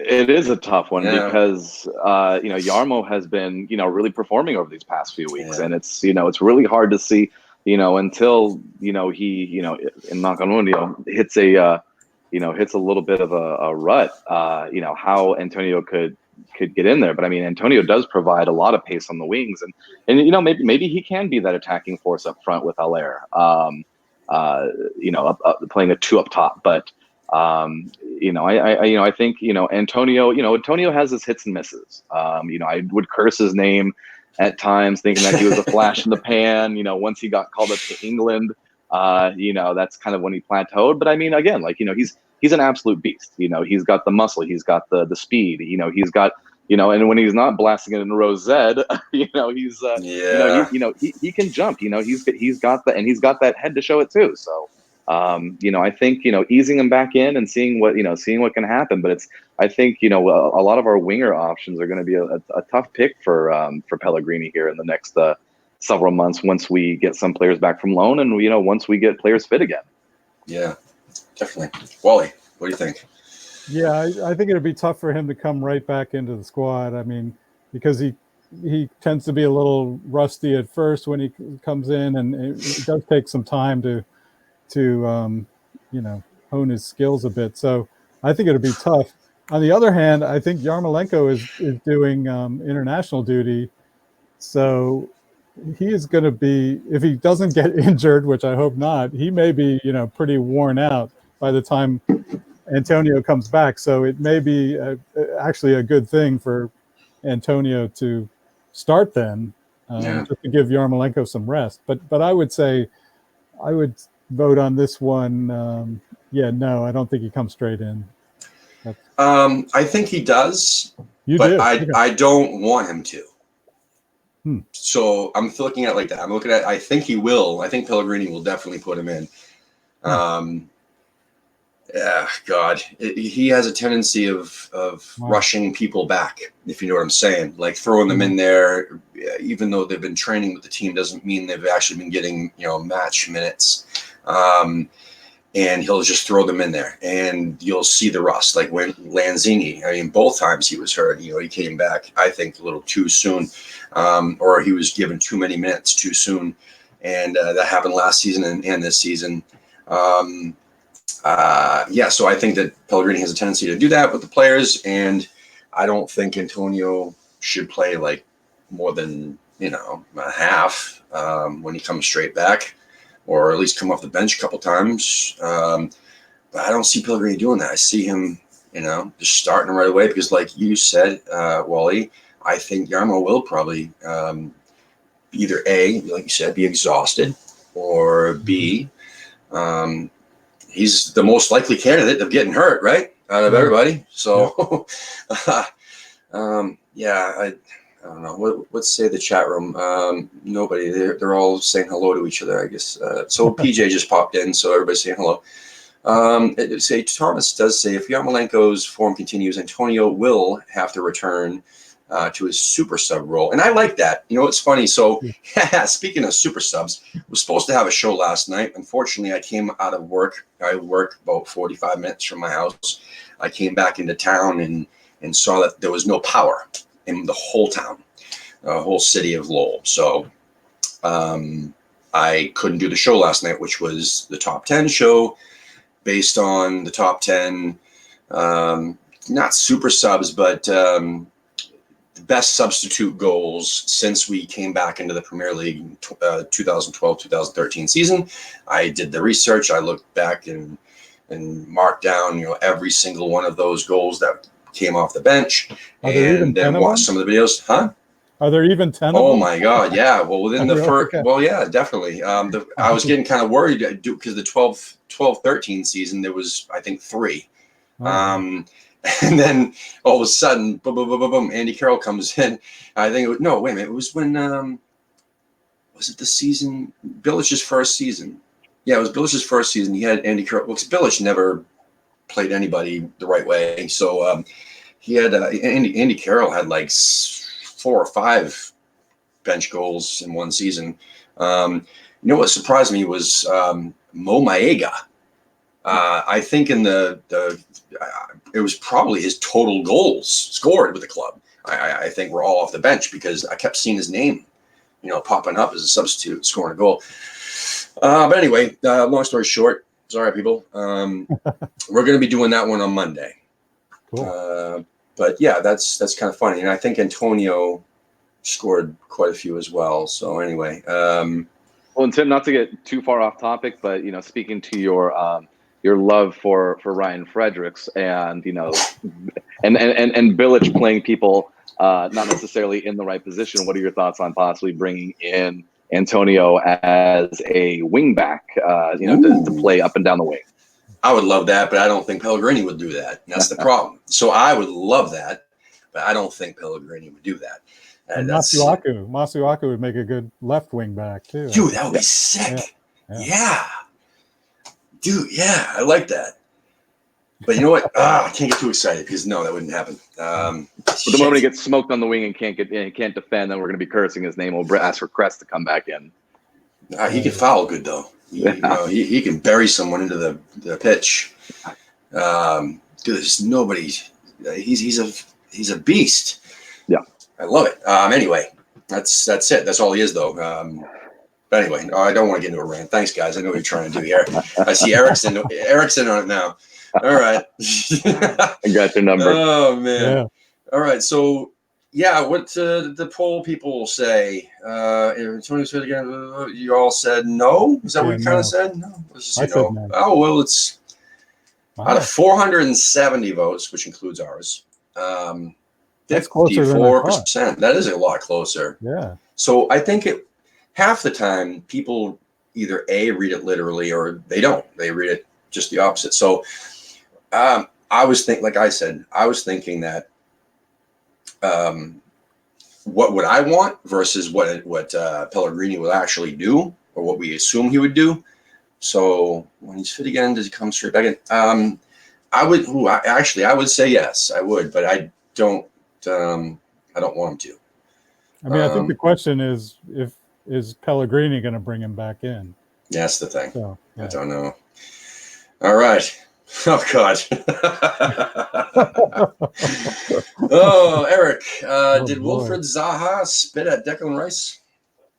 It is a tough one because Yarmo has been really performing over these past few weeks, and it's it's really hard to see until he in knock on wood hits a hits a little bit of a rut how Antonio could get in there. But I mean, Antonio does provide a lot of pace on the wings, and maybe he can be that attacking force up front with Allaire. playing a 2 up top. But I think Antonio has his hits and misses. I would curse his name at times, thinking that he was a flash in the pan. Once he got called up to England, that's kind of when he plateaued. But I mean, again, he's an absolute beast. He's got the muscle, he's got the speed. He's got and when he's not blasting it in row Z, he can jump. He's got that head to show it too. So. I think easing him back in and seeing what can happen. But I think a lot of our winger options are going to be a tough pick for Pellegrini here in the next several months once we get some players back from loan and once we get players fit again. Yeah, definitely. Wally, what do you think? Yeah, I think it'd be tough for him to come right back into the squad. I mean, because he tends to be a little rusty at first when he comes in, and it does take some time to hone his skills a bit. So I think it'll be tough. On the other hand, I think Yarmolenko is doing international duty. So he is going to be, if he doesn't get injured, which I hope not, he may be, pretty worn out by the time Antonio comes back. So it may be actually a good thing for Antonio to start then, just to give Yarmolenko some rest. But I would say, I would vote on this one. No, I don't think he comes straight in. I think he does, I don't want him to. So I'm looking at it like that. I'm looking at, I think he will. I think Pellegrini will definitely put him in. He has a tendency of rushing people back, if you know what I'm saying. Like throwing them in there, even though they've been training with the team, doesn't mean they've actually been getting match minutes. And he'll just throw them in there, and you'll see the rust. Like when Lanzini, I mean, both times he was hurt. He came back, I think, a little too soon, or he was given too many minutes too soon, and that happened last season and this season. So I think that Pellegrini has a tendency to do that with the players, and I don't think Antonio should play like more than a half when he comes straight back, or at least come off the bench a couple times. But I don't see Pellegrini doing that. I see him, just starting right away because, like you said, Wally, I think Yarmo will probably either A, like you said, be exhausted, or B, he's the most likely candidate of getting hurt, right? Out of everybody. So, I don't know. Let's say the chat room. Nobody. They're all saying hello to each other, I guess. So PJ just popped in, so everybody's saying hello. Thomas does say if Yarmolenko's form continues, Antonio will have to return to his super sub role, and I like that. It's funny. So, speaking of super subs, was supposed to have a show last night. Unfortunately, I came out of work. I work about 45 minutes from my house. I came back into town and saw that there was no power in the whole town, the whole city of Lowell. So I couldn't do the show last night, which was the top 10 show based on the top 10, not super subs, but the best substitute goals since we came back into the Premier League 2012-2013 season. I did the research. I looked back and marked down, every single one of those goals that came off the bench, and then watched some of the videos. Are there even 10 of them? Oh my God, yeah. Well, within the first, well, yeah, definitely. I was getting kind of worried because the 12-13 season, there was, I think, 3. And then all of a sudden, boom, boom, boom, boom, boom, Andy Carroll comes in. I think wait a minute. It was when, was it the season, Billich's first season? Yeah, it was Billich's first season. He had Andy Carroll. Well, Billich never played anybody the right way. So he had Andy Carroll had like 4 or 5 bench goals in one season. What surprised me was Mo Maega. I think in it was probably his total goals scored with the club. I think we're all off the bench because I kept seeing his name, popping up as a substitute scoring a goal. But anyway, long story short, sorry, people. We're going to be doing that one on Monday. Cool. But yeah, that's kind of funny. And I think Antonio scored quite a few as well. So anyway, Well, and Tim, not to get too far off topic, but speaking to your love for Ryan Fredericks and and Bilic playing people not necessarily in the right position. What are your thoughts on possibly bringing in Antonio as a wingback, to play up and down the wing? I would love that, but I don't think Pellegrini would do that. That's the problem. So I would love that, but I don't think Pellegrini would do that. And Masuaku would make a good left wing back too. Dude, that would be sick. Yeah. Dude, yeah, I like that. But you know what? I can't get too excited because no, that wouldn't happen. But the moment he gets smoked on the wing and can't defend, then we're going to be cursing his name. We'll ask for Crest to come back in. He can foul good though. He can bury someone into the pitch. There's nobody. He's a beast. Yeah, I love it. Anyway, that's it. That's all he is though. But anyway, I don't want to get into a rant. Thanks, guys. I know what you're trying to do here. I see Erickson on it now. All right. I got your number. Oh man. Yeah. All right. So yeah, what the poll people say? Tony said again. You all said no. Is that what you kind of said? No. Let's just say no. No. Oh well, it's out of 470 votes, which includes ours. That's closer than I thought. 54%. That is a lot closer. Yeah. So I think half the time people either read it literally or they don't. They read it just the opposite. So I was thinking that what would I want versus what Pellegrini will actually do or what we assume he would do. So when he's fit again, does he come straight back in? I would say yes, I would, but I don't want him to. I mean, I think the question is Pellegrini going to bring him back in? That's the thing. So, yeah. I don't know. All right. Oh God. Oh, Eric. Did Wilfred Zaha spit at Declan Rice?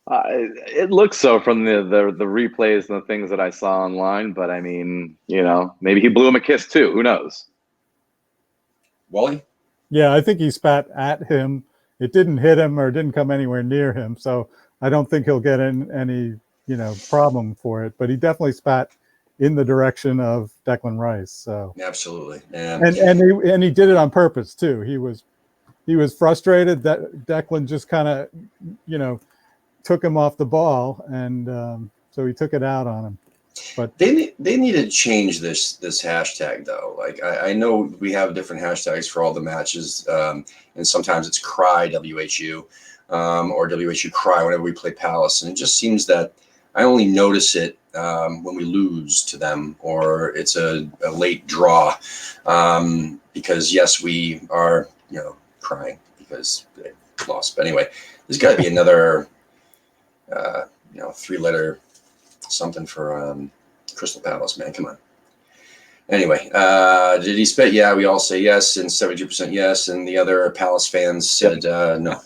It looks so from the replays and the things that I saw online, but I mean, maybe he blew him a kiss too. Who knows? Wally? Yeah, I think he spat at him. It didn't hit him or didn't come anywhere near him, so I don't think he'll get any problem for it. But he definitely spat in the direction of Declan Rice. So absolutely, and he did it on purpose too. He was frustrated that Declan just kind of took him off the ball, and so he took it out on him. But they need to change this hashtag though. Like I know we have different hashtags for all the matches, and sometimes it's cry WHU or WHU cry whenever we play Palace, and it just seems that I only notice it when we lose to them or it's a late draw, because yes, we are crying because they lost. But anyway, there's got to be another 3-letter something for Crystal Palace, man. Come on. Anyway, did he spit? Yeah, we all say yes, and 72% yes, and the other Palace fans said no.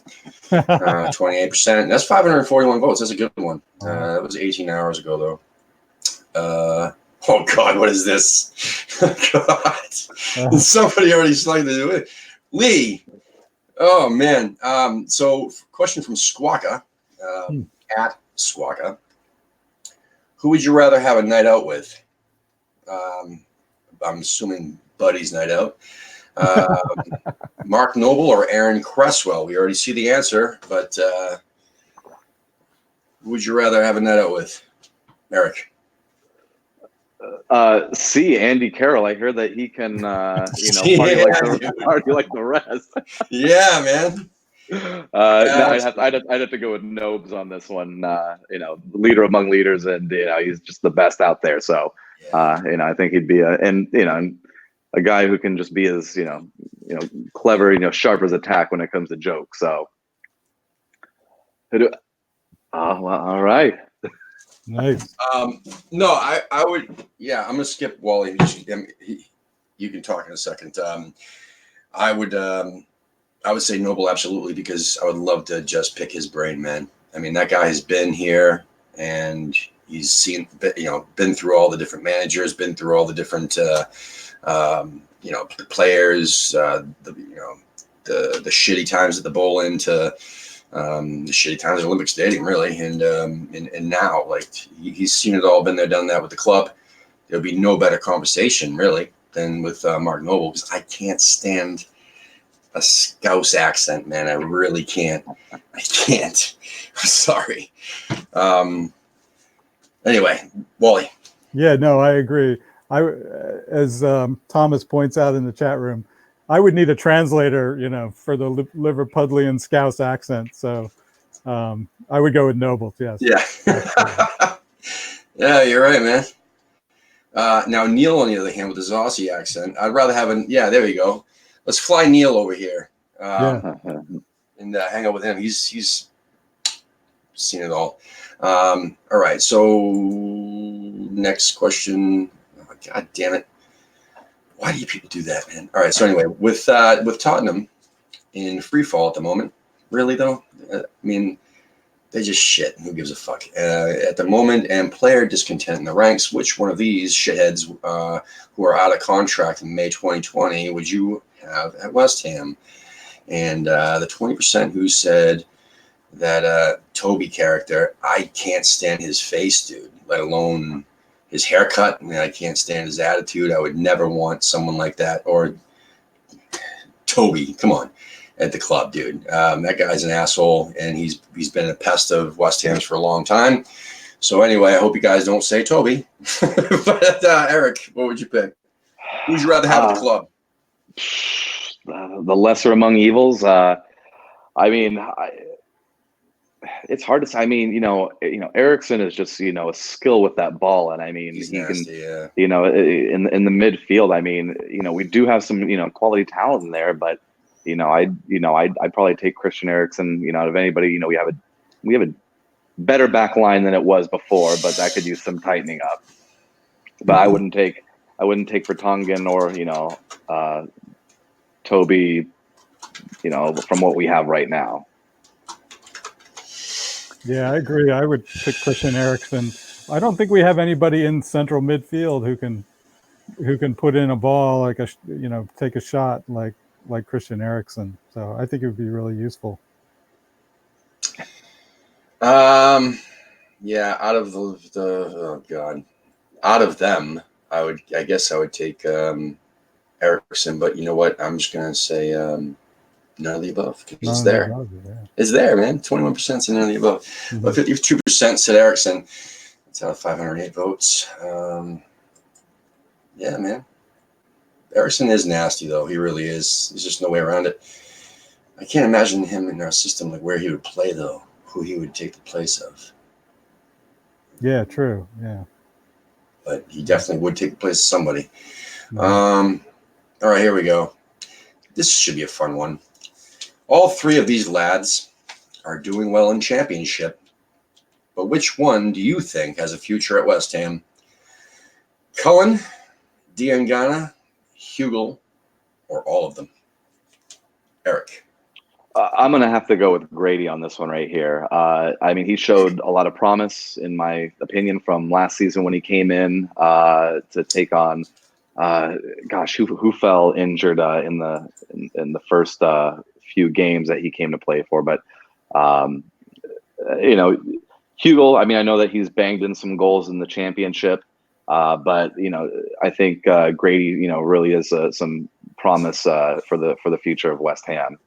28%. That's 541 votes. That's a good one. That was 18 hours ago, though. Oh God, what is this? God, somebody already slugged it. Lee. Oh man. So, question from Squawka, at Squawka. Who would you rather have a night out with? I'm assuming Buddy's night out. Mark Noble or Aaron Cresswell? We already see the answer, but who would you rather have a night out with? Eric. Andy Carroll. I hear that he can, party like the rest. Yeah, man. No, I'd have to go with Nobes on this one. Leader among leaders, and he's just the best out there. So, I think he'd be a guy who can just be as clever, sharp as a tack when it comes to jokes. So, all right. Nice. No, I would. Yeah, I'm gonna skip Wally. You can talk in a second. I would say Noble, absolutely, because I would love to just pick his brain, man. I mean, that guy has been here and he's been through all the different managers, been through all the different, players, the shitty times at the bowl in to the shitty times at Olympic Stadium, really, and now, like, he's seen it all, been there, done that with the club. There'll be no better conversation, really, than with Mark Noble, because I can't stand a Scouse accent, man. I really can't. I can't. I'm sorry. Anyway, Wally. Yeah, no, I agree. As Thomas points out in the chat room, I would need a translator, for the Liverpudlian Scouse accent. So I would go with Noble. Yes. Yeah. Yeah, you're right, man. Now Neil, on the other hand, with his Aussie accent, I'd rather have yeah, there you go. Let's fly Neil over here. And hang out with him. He's seen it all. All right. So next question. Oh, God damn it. Why do you people do that, man? All right. So anyway, with Tottenham in free fall at the moment, really though, I mean, they just shit. Who gives a fuck at the moment? And player discontent in the ranks. Which one of these shitheads who are out of contract in May 2020 would you have at West Ham? And the 20% who said that Toby character, I can't stand his face, dude, let alone his haircut. I mean, I can't stand his attitude. I would never want someone like that. Or Toby, come on, at the club, dude. That guy's an asshole, and he's been a pest of West Ham's for a long time. So anyway, I hope you guys don't say Toby. But Eric, what would you pick? Who would you rather have at the club? The lesser among evils. It's hard to say. I mean, Eriksson is just, a skill with that ball. And I mean, He's he nasty, can, yeah. in the midfield, I mean, we do have some, quality talent in there, but, I'd probably take Christian Eriksen, out of anybody. We have a better back line than it was before, but that could use some tightening up. But I wouldn't take Vertonghen or, Toby, from what we have right now. Yeah, I agree. I would pick Christian Eriksen. I don't think we have anybody in central midfield who can put in a ball, like take a shot like Christian Eriksen. So I think it would be really useful. Yeah, out of out of them, I guess I would take Eriksen, but you know what? I'm just gonna say none of the above, because it's there. It's there, man. 21% said none of the above, but 52% said Eriksen. That's out of 508 votes. Yeah, man. Eriksen is nasty, though. He really is. There's just no way around it. I can't imagine him in our system, like where he would play, though. Who he would take the place of. Yeah, true. Yeah. But he definitely would take the place of somebody. All right, here we go. This should be a fun one. All three of these lads are doing well in Championship, but which one do you think has a future at West Ham? Cullen, Diangana, Hugel, or all of them? Eric. I'm going to have to go with Grady on this one right here. I mean, he showed a lot of promise, in my opinion, from last season when he came in to take on, who fell injured in the first few games that he came to play for. But, Hugel, I mean, I know that he's banged in some goals in the Championship, but, I think Grady, really is some promise for the future of West Ham.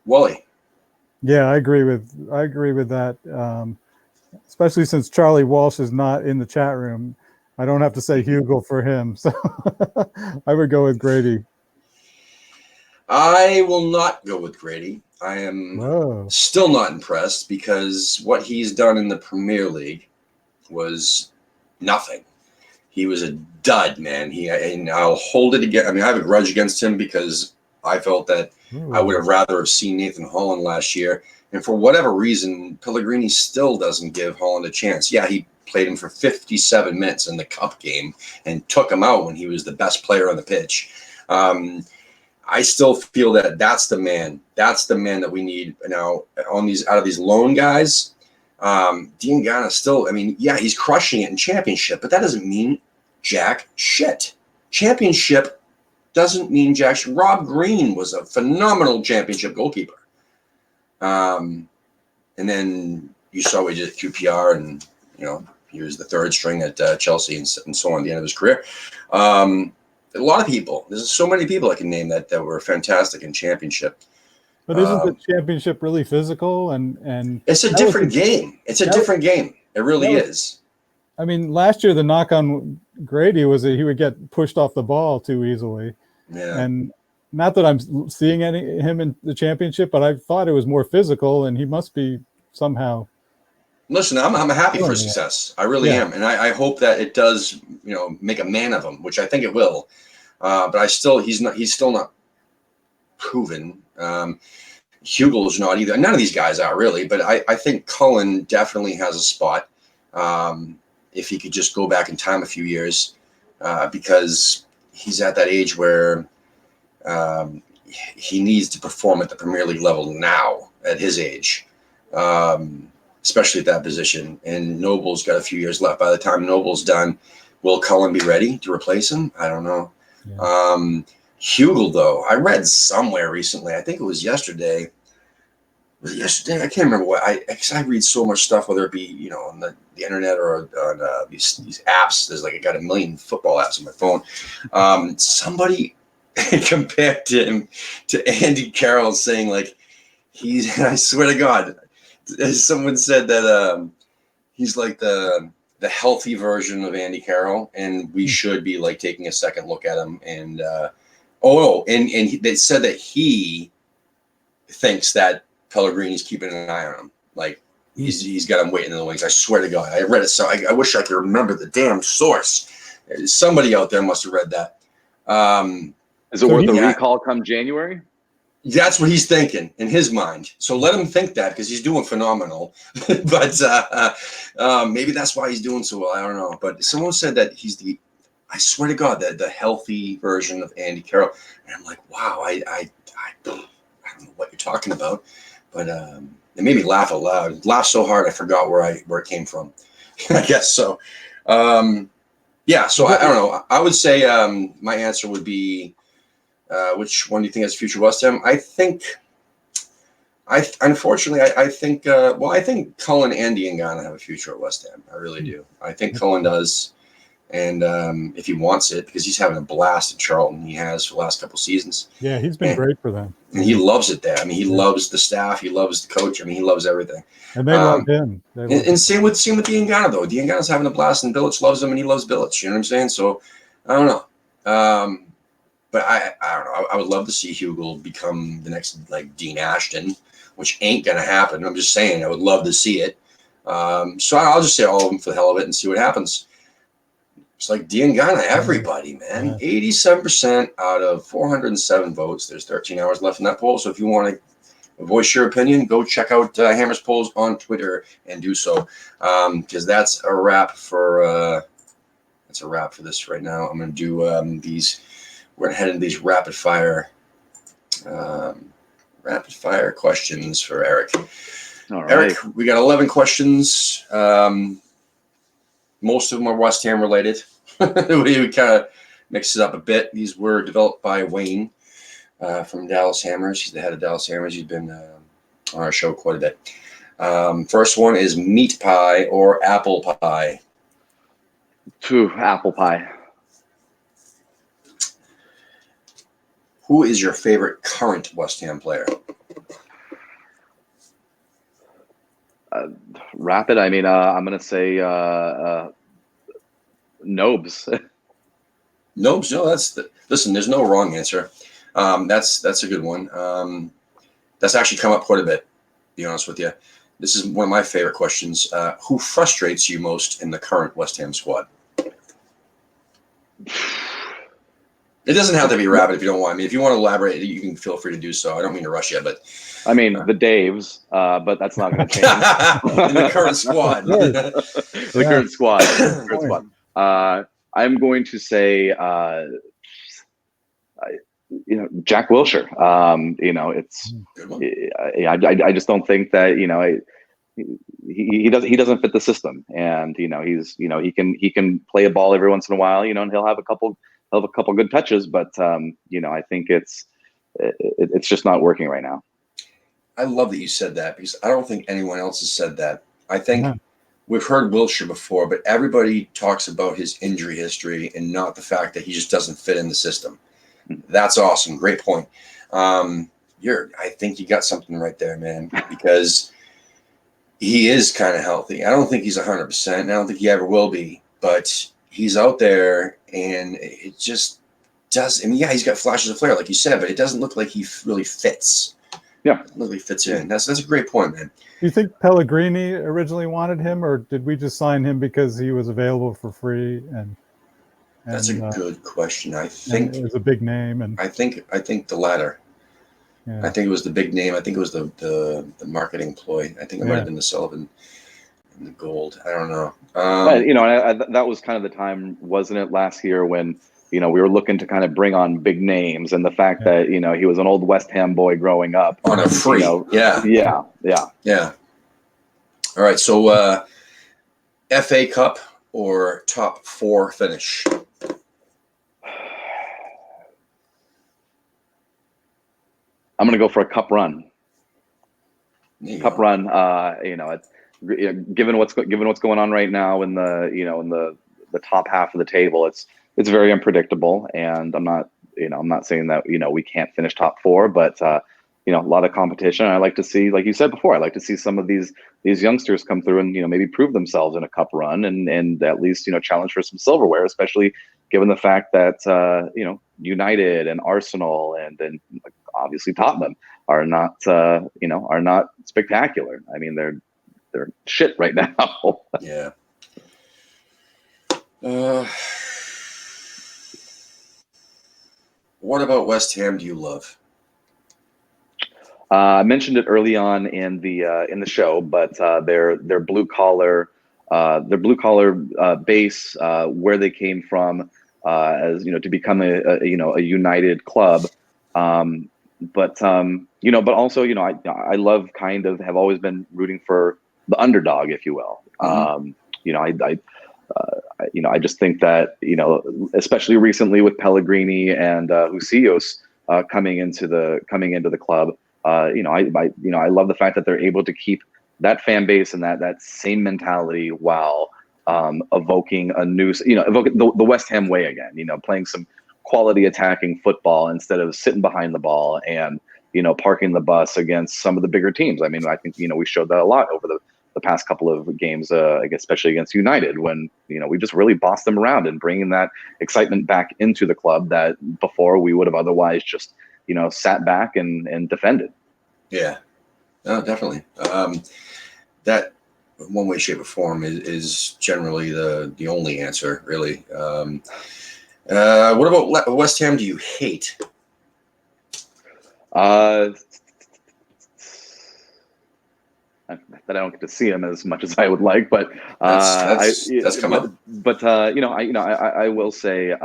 Wally. Yeah, I agree with that. Especially since Charlie Walsh is not in the chat room, I don't have to say Hugel for him. So I would go with Grady. I will not go with Grady. I am still not impressed, because what he's done in the Premier League was nothing. He was a dud, man. And I'll hold it again. I mean, I have a grudge against him because I felt that I would have rather have seen Nathan Holland last year. And for whatever reason, Pellegrini still doesn't give Holland a chance. Yeah, he played him for 57 minutes in the cup game and took him out when he was the best player on the pitch. I still feel that that's the man. That's the man that we need now out of these loan guys. Diangana still, I mean, yeah, he's crushing it in Championship, but that doesn't mean jack shit. Championship, doesn't mean jack shit. Rob Green was a phenomenal championship goalkeeper. And then you saw what he did at QPR, and he was the third string at Chelsea and so on at the end of his career. A lot of people. There's so many people I can name that were fantastic in championship. But isn't the championship really physical? And it's a different game. It's a different game. It really is. I mean, last year the knock on Grady was that he would get pushed off the ball too easily. Yeah. And not that I'm seeing him in the championship, but I thought it was more physical, and he must be somehow. Listen, I'm happy for success. I really am, and I hope that it does, make a man of him, which I think it will. But he's still not proven. Hugel's not either. None of these guys are really, but I think Cullen definitely has a spot. If he could just go back in time a few years, because he's at that age where he needs to perform at the Premier League level now at his age. Especially at that position. And Noble's got a few years left. By the time Noble's done, will Cullen be ready to replace him? I don't know. Yeah. Hugel, though, I read somewhere recently, I think it was yesterday. Was it yesterday? I can't remember what. Because I read so much stuff, whether it be on the internet or on these apps. There's I got a million football apps on my phone. Somebody compared him to Andy Carroll, saying he's. I swear to God. Someone said that he's like the healthy version of Andy Carroll, and we should be taking a second look at him. And they said that he thinks that Pellegrini's keeping an eye on him. He's got him waiting in the wings. I swear to God, I read it. So I wish I could remember the damn source. Somebody out there must have read that. Is it worth a recall come January? That's what he's thinking in his mind. So let him think that, because he's doing phenomenal. But maybe that's why he's doing so well. I don't know. But someone said that I swear to God, the healthy version of Andy Carroll. And I'm like, wow, I don't know what you're talking about. But it made me laugh out loud. Laughed so hard I forgot where it came from. I guess so. Yeah, so I don't know. I would say my answer would be, which one do you think has future West Ham? I think Cullen and Diangana have a future at West Ham. I really do. I think Cullen does. And if he wants it, because he's having a blast at Charlton, he has for the last couple seasons. Yeah, he's been great for them. And he loves it there. I mean, he loves the staff. He loves the coach. I mean, he loves everything. And they love him. And same with Diangana, though. Diangana's having a blast, and Bilic loves him, and he loves Bilic. You know what I'm saying? So, I don't know. But I don't know. I would love to see Hugel become the next Dean Ashton, which ain't gonna happen. I'm just saying I would love to see it. So I'll just say all of them for the hell of it and see what happens. It's Diangana, everybody, man. 87% out of 407 votes. There's 13 hours left in that poll. So if you want to voice your opinion, go check out Hammer's Polls on Twitter and do so, because that's a wrap for this right now. I'm gonna do these. We're going to head into these rapid fire questions for Eric. All right. Eric, we got 11 questions. Most of them are West Ham related. we kind of mix it up a bit. These were developed by Wayne from Dallas Hammers. He's the head of Dallas Hammers. He's been on our show quite a bit. First one is meat pie or apple pie? Apple pie. Who is your favorite current West Ham player? Rapid. I mean, I'm going to say Nobes. Nobes. No, listen. There's no wrong answer. That's a good one. That's actually come up quite a bit. To be honest with you, this is one of my favorite questions. Who frustrates you most in the current West Ham squad? It doesn't have to be rapid if you don't want. I mean, if you want to elaborate, you can feel free to do so. I don't mean to rush you, but I mean the Daves, but that's not going to change. In the current squad. Current squad. I'm going to say, Jack Wilshere. It's. I just don't think that he doesn't fit the system, and he can play a ball every once in a while, and he'll have a couple he'll have a couple good touches, but you know, I think it's just not working right now. I love that you said that because I don't think anyone else has said that. I think Yeah. we've heard Wilshire before, but everybody talks about his injury history and not the fact that he just doesn't fit in the system. That's awesome. Great point. I think you got something right there, man, because he is kind of healthy. I don't think he's 100%. And I don't think he ever will be, but he's out there and it just does. I mean, yeah, he's got flashes of flair, like you said, but it doesn't look like he really fits. Yeah. It really fits in. That's a great point, man. Do you think Pellegrini originally wanted him, or did we just sign him because he was available for free and That's a good question. I and think it was a big name? And I think the latter. yeah. I think it was the big name. I think it was the marketing ploy. I think it might have been the Sullivan and the gold. I don't know. But, you know, that was kind of the time, wasn't it, last year when, you know, we were looking to kind of bring on big names, and the fact that, you know, he was an old West Ham boy growing up on a free. You know, yeah. All right. So FA Cup or top 4 finish? I'm going to go for a cup run. Cup run. You know, given what's going on right now in the top half of the table, it's very unpredictable, and I'm not saying that, you know, we can't finish top 4, but you know, a lot of competition. I like to see, like you said before, I like to see some of these youngsters come through and, you know, maybe prove themselves in a cup run and at least, you know, challenge for some silverware, especially given the fact that you know, United and Arsenal and obviously Tottenham are not spectacular. I mean, they're shit right now. Yeah. What about West Ham do you love? I mentioned it early on in the show, but their blue collar base, where they came from, as you know, to become a united club. But you know, but also, you know, I love, kind of have always been rooting for the underdog, if you will. You know, I just think that, you know, especially recently with Pellegrini and Husillos coming into the club, you know, I love the fact that they're able to keep that fan base and that same mentality while evoking the West Ham way again. You know, playing some quality attacking football instead of sitting behind the ball and, you know, parking the bus against some of the bigger teams. I mean, I think, you know, we showed that a lot over the past couple of games, especially against United, when, you know, we just really bossed them around and bringing that excitement back into the club that before we would have otherwise just, you know, sat back and defended. Yeah, no, definitely. That one way, shape, or form is generally the only answer, really. What about West Ham do you hate? That I don't get to see him as much as I would like, but that's come up. But you know, I will say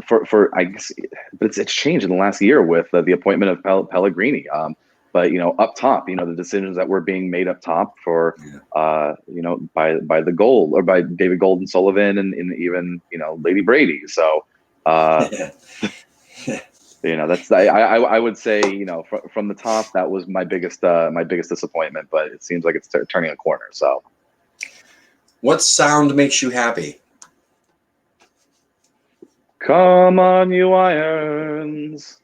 for I guess, but it's changed in the last year with the appointment of Pellegrini. But, you know, up top, you know, the decisions that were being made up top for you know, by the Gold, or by David Gold and Sullivan and even, you know, Lady Brady. So you know, that's I would say, you know, from the top, that was my biggest disappointment, but it seems like it's turning a corner. So what sound makes you happy? Come on, you irons.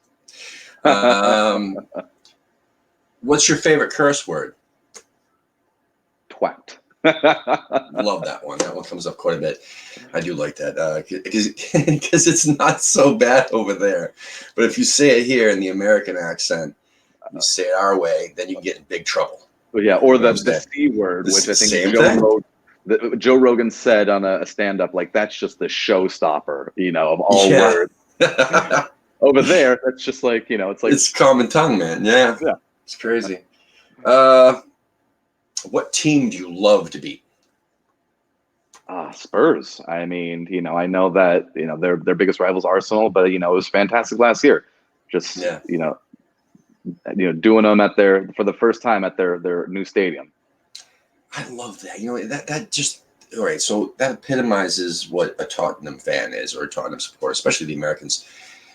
What's your favorite curse word? Twat. Love that one. That one comes up quite a bit. I do like that because it's not so bad over there. But if you say it here in the American accent, you say it our way, then you get in big trouble. Well, yeah, or the C word, which I think Joe Rogan said on a stand-up, like, that's just the showstopper, you know, of all words. Over there, that's just like, you know, it's like, it's common tongue, man. Yeah. It's crazy. What team do you love to beat? Spurs. I mean, you know, I know that, you know, their biggest rivals Arsenal, but, you know, it was fantastic last year. Just you know, doing them for the first time at their new stadium. I love that. You know, that just all right, so that epitomizes what a Tottenham fan is, or a Tottenham supporter, especially the Americans.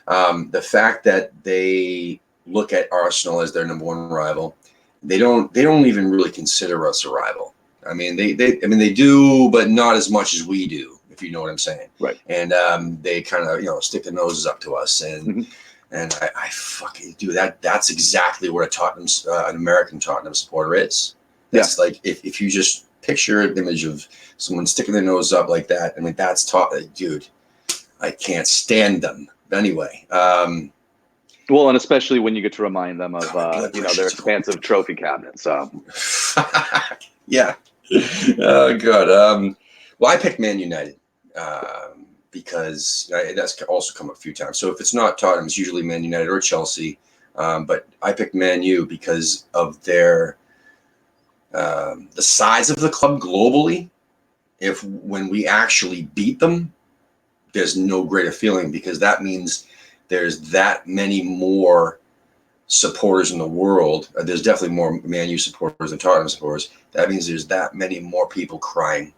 The fact that they look at Arsenal as their number one rival, they don't even really consider us a rival. I mean, they do, but not as much as we do, if you know what I'm saying. Right. And they kind of stick their noses up to us, and I fucking do that. That's exactly what an American Tottenham supporter is. That's like if you just picture an image of someone sticking their nose up like that. I mean, that's dude. I can't stand them. But anyway. Well, and especially when you get to remind them of their expansive trophy cabinet. So. Yeah. Oh god. Well, I picked Man United because that's also come up a few times. So if it's not Tottenham, it's usually Man United or Chelsea. But I picked Man U because of their the size of the club globally. When we actually beat them, there's no greater feeling, because that means there's that many more supporters in the world. There's definitely more Man U supporters than Tottenham supporters. That means there's that many more people crying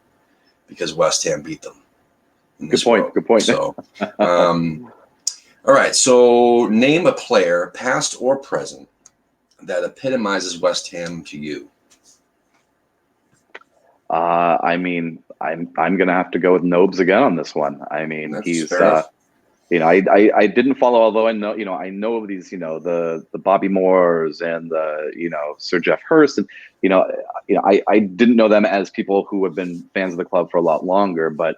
because West Ham beat them. Good point. Good point. So, all right. So, name a player, past or present, that epitomizes West Ham to you. I mean, I'm gonna have to go with Nobes again on this one. I mean, That's he's fair. I didn't follow, although I know of these, the Bobby Moores and the Sir Jeff Hurst, and I didn't know them as people who have been fans of the club for a lot longer, but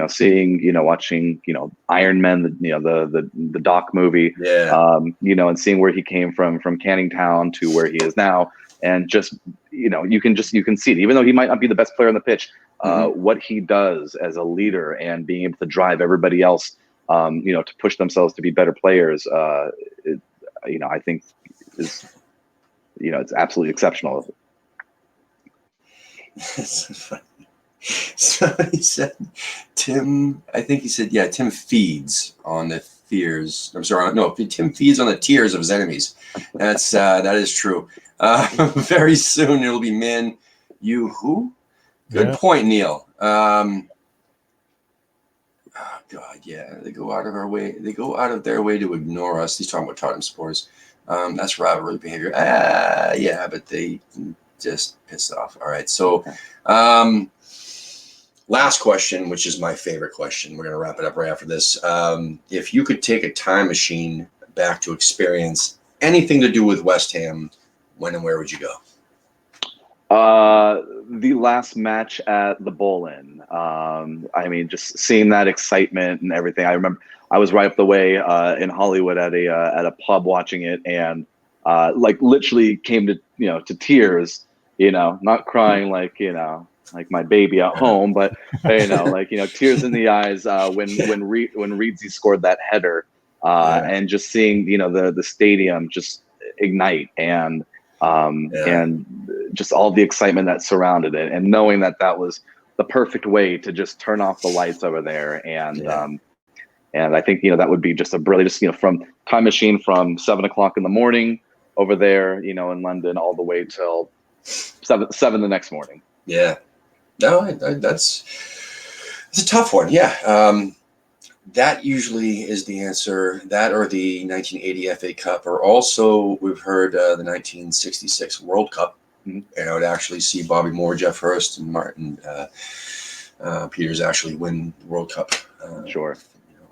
seeing watching Iron Man, the Doc movie, and seeing where he came from Canning Town to where he is now, and just you can see it, even though he might not be the best player on the pitch, what he does as a leader and being able to drive everybody else to push themselves to be better players, I think is, it's absolutely exceptional. So he said, Tim feeds on the fears. I'm sorry, no, Tim feeds on the tears of his enemies. That is true. Very soon it'll be Man U who? Good point, Neil. Oh God, yeah, they go out of our way. They go out of their way to ignore us. He's talking about Tottenham supporters. That's rivalry behavior. Yeah, but they just pissed off. All right, so last question, which is my favorite question. We're gonna wrap it up right after this. If you could take a time machine back to experience anything to do with West Ham, when and where would you go? The last match at the Bowl-In. I mean, just seeing that excitement and everything. I remember I was right up the way in Hollywood at a pub watching it, and literally came to tears. Not crying like my baby at home, but tears in the eyes when Reedsy scored that header, and just seeing the stadium just ignite, and just all the excitement that surrounded it, and knowing that was the perfect way to just turn off the lights over there. And I think that would be just a brilliant, from time machine from 7 o'clock in the morning over there, in London, all the way till seven the next morning. Yeah, no, that's a tough one. Yeah. That usually is the answer. That or the 1980 FA Cup, or also we've heard the 1966 World Cup. And I would actually see Bobby Moore, Jeff Hurst, and Martin Peters actually win the World Cup. Sure.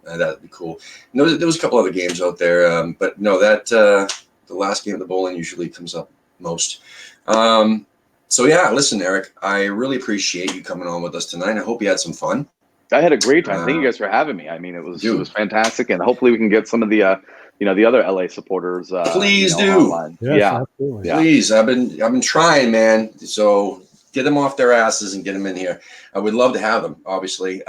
That'd be cool. There was a couple other games out there, but no, that the last game of the Bowl-In usually comes up most. So yeah, listen, Eric, I really appreciate you coming on with us tonight. I hope you had some fun. I had a great time. Thank you guys for having me. I mean, it was fantastic, and hopefully we can get some of the the other LA supporters. Please do. Online. Yes, absolutely. Please, I've been trying, man. So get them off their asses and get them in here. I would love to have them, obviously.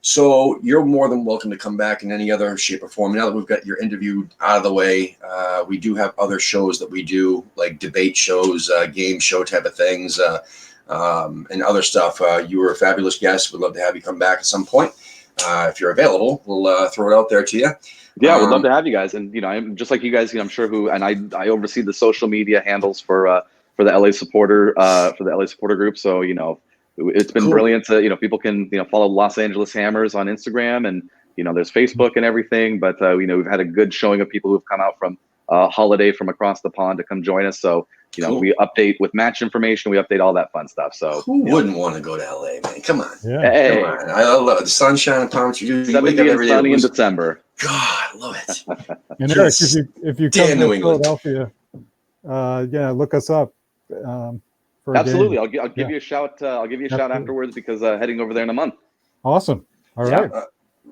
So you're more than welcome to come back in any other shape or form. Now that we've got your interview out of the way, we do have other shows that we do, like debate shows, game show type of things. And other stuff. You were a fabulous guest. We'd love to have you come back at some point. If you're available, we'll throw it out there to you. Yeah, we'd love to have you guys. And I'm just like you guys. I'm sure I oversee the social media handles for the LA supporter group. So it's been Cool. brilliant to, people can, follow Los Angeles Hammers on Instagram, and, there's Facebook and everything, but, we've had a good showing of people who've come out from Holiday from across the pond to come join us. So, Cool. we update with match information, we update all that fun stuff. So who wouldn't want to go to LA, man? Come on. Yeah. Hey, Come on. I love the sunshine and palm trees. You wake 70 up and every day. sunny in December. God, I love it. And Eric, Yes. if you Damn come New to England. Philadelphia, look us up. For a Absolutely. game. I'll give you a shout. I'll give you a shout Absolutely. afterwards, because heading over there in a month. Awesome. All Yeah. right.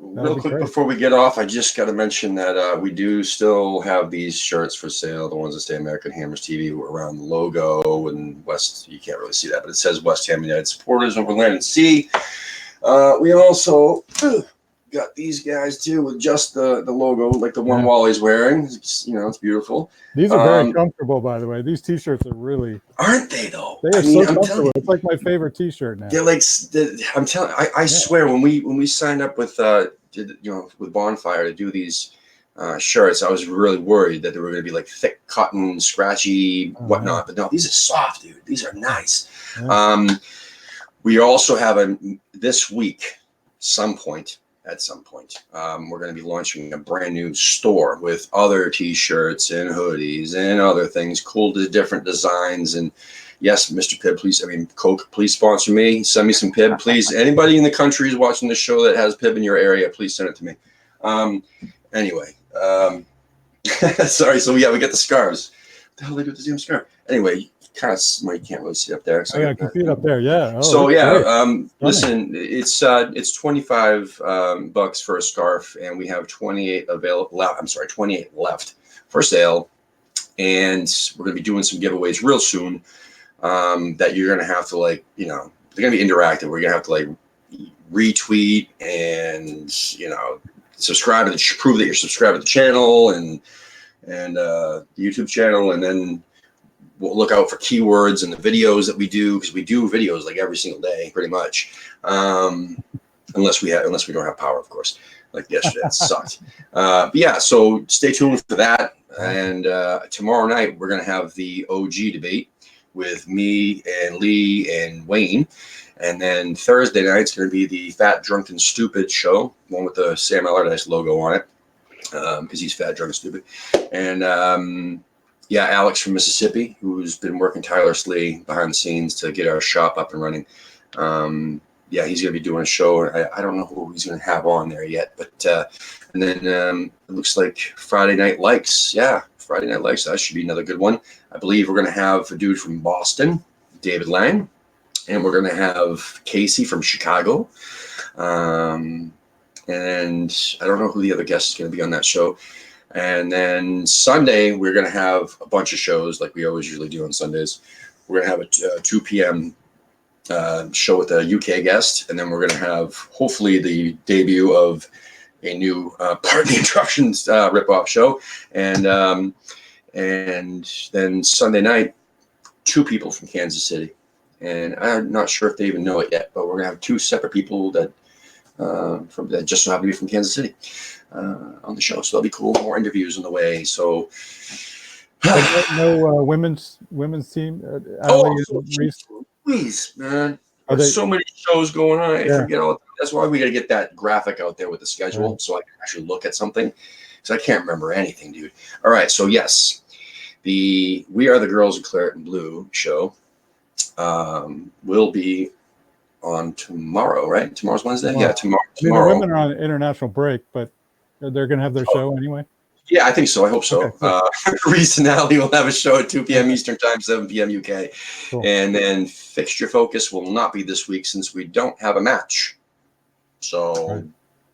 Real be quick great. before we get off, I just got to mention that we do still have these shirts for sale. The ones that say American Hammers TV around the logo and West. You can't really see that, but it says West Ham United Supporters over land and sea. We also got these guys too with just the logo, like the one Wally's wearing. It's beautiful. These are very comfortable, by the way. These T-shirts are really, aren't they though? they are so comfortable. It's like my favorite T-shirt now. They're like, I'm telling. I swear, when we signed up with with Bonfire to do these shirts, I was really worried that they were going to be like thick cotton, scratchy, whatnot. But no, these are soft, dude. These are nice. Yeah. We also have this week, at some point, we're going to be launching a brand new store with other T-shirts and hoodies and other things, cool, different designs. And yes, Mr. Pibb, please, Coke, please sponsor me. Send me some Pibb, please. Anybody in the country who's watching the show that has Pibb in your area, please send it to me. Anyway, sorry. So we got the scarves. What the hell did they do with the damn scarf? Anyway, you can't really see up there. So I can see it up there. Yeah. Oh, so great. listen, it's $25 for a scarf, and we have 28 left for sale, and we're gonna be doing some giveaways real soon. That you're gonna have to they're gonna be interactive. We're gonna have to retweet and subscribe to prove that you're subscribed to the channel and the YouTube channel, and then we'll look out for keywords in the videos that we do, because we do videos like every single day, pretty much. Unless we don't have power, of course. Like yesterday, it sucked. But yeah, so stay tuned for that. And tomorrow night we're gonna have the OG debate with me and Lee and Wayne. And then Thursday night's gonna be the Fat, Drunk, and Stupid show, one with the Sam Allardyce logo on it, because he's fat, drunk, and stupid. And Alex from Mississippi, who's been working tirelessly behind the scenes to get our shop up and running. He's going to be doing a show. I don't know who he's going to have on there yet, but and then it looks like Friday Night Likes. Yeah, Friday Night Likes. That should be another good one. I believe we're going to have a dude from Boston, David Lang, and we're going to have Casey from Chicago. And I don't know who the other guest is going to be on that show. And then Sunday, we're going to have a bunch of shows like we always usually do on Sundays. We're going to have a 2 p.m. Show with a UK guest. And then we're going to have, hopefully, the debut of a new Pardon the Interruptions ripoff show. And then Sunday night, 2 people from Kansas City. And I'm not sure if they even know it yet, but we're going to have 2 separate people that just so happen to be from Kansas City. On the show, so that'll be cool. More interviews on the way. So no women's team. Please, man. Are There's so many shows going on. I forget all. That's why we got to get that graphic out there with the schedule, so I can actually look at something, because I can't remember anything, dude. All right, so yes, the We Are the Girls in Claret and Blue show will be on tomorrow, right? Tomorrow's Wednesday. Tomorrow. Yeah, tomorrow. The women are on international break, but they're going to have their show anyway. Yeah, I think so. I hope so. Okay, Reese and Allie will have a show at 2 p.m. Eastern Time, 7 p.m. UK. Cool. And then Fixture Focus will not be this week since we don't have a match. So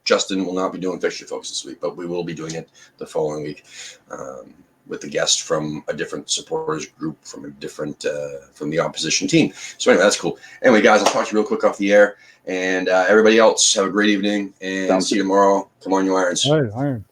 Justin will not be doing Fixture Focus this week, but we will be doing it the following week with the guest from a different supporters group from a different from the opposition team. So anyway, that's cool. Anyway, guys, I'll talk to you real quick off the air. And everybody else, have a great evening, and see you tomorrow. Come on, you Irons. All right, Iron.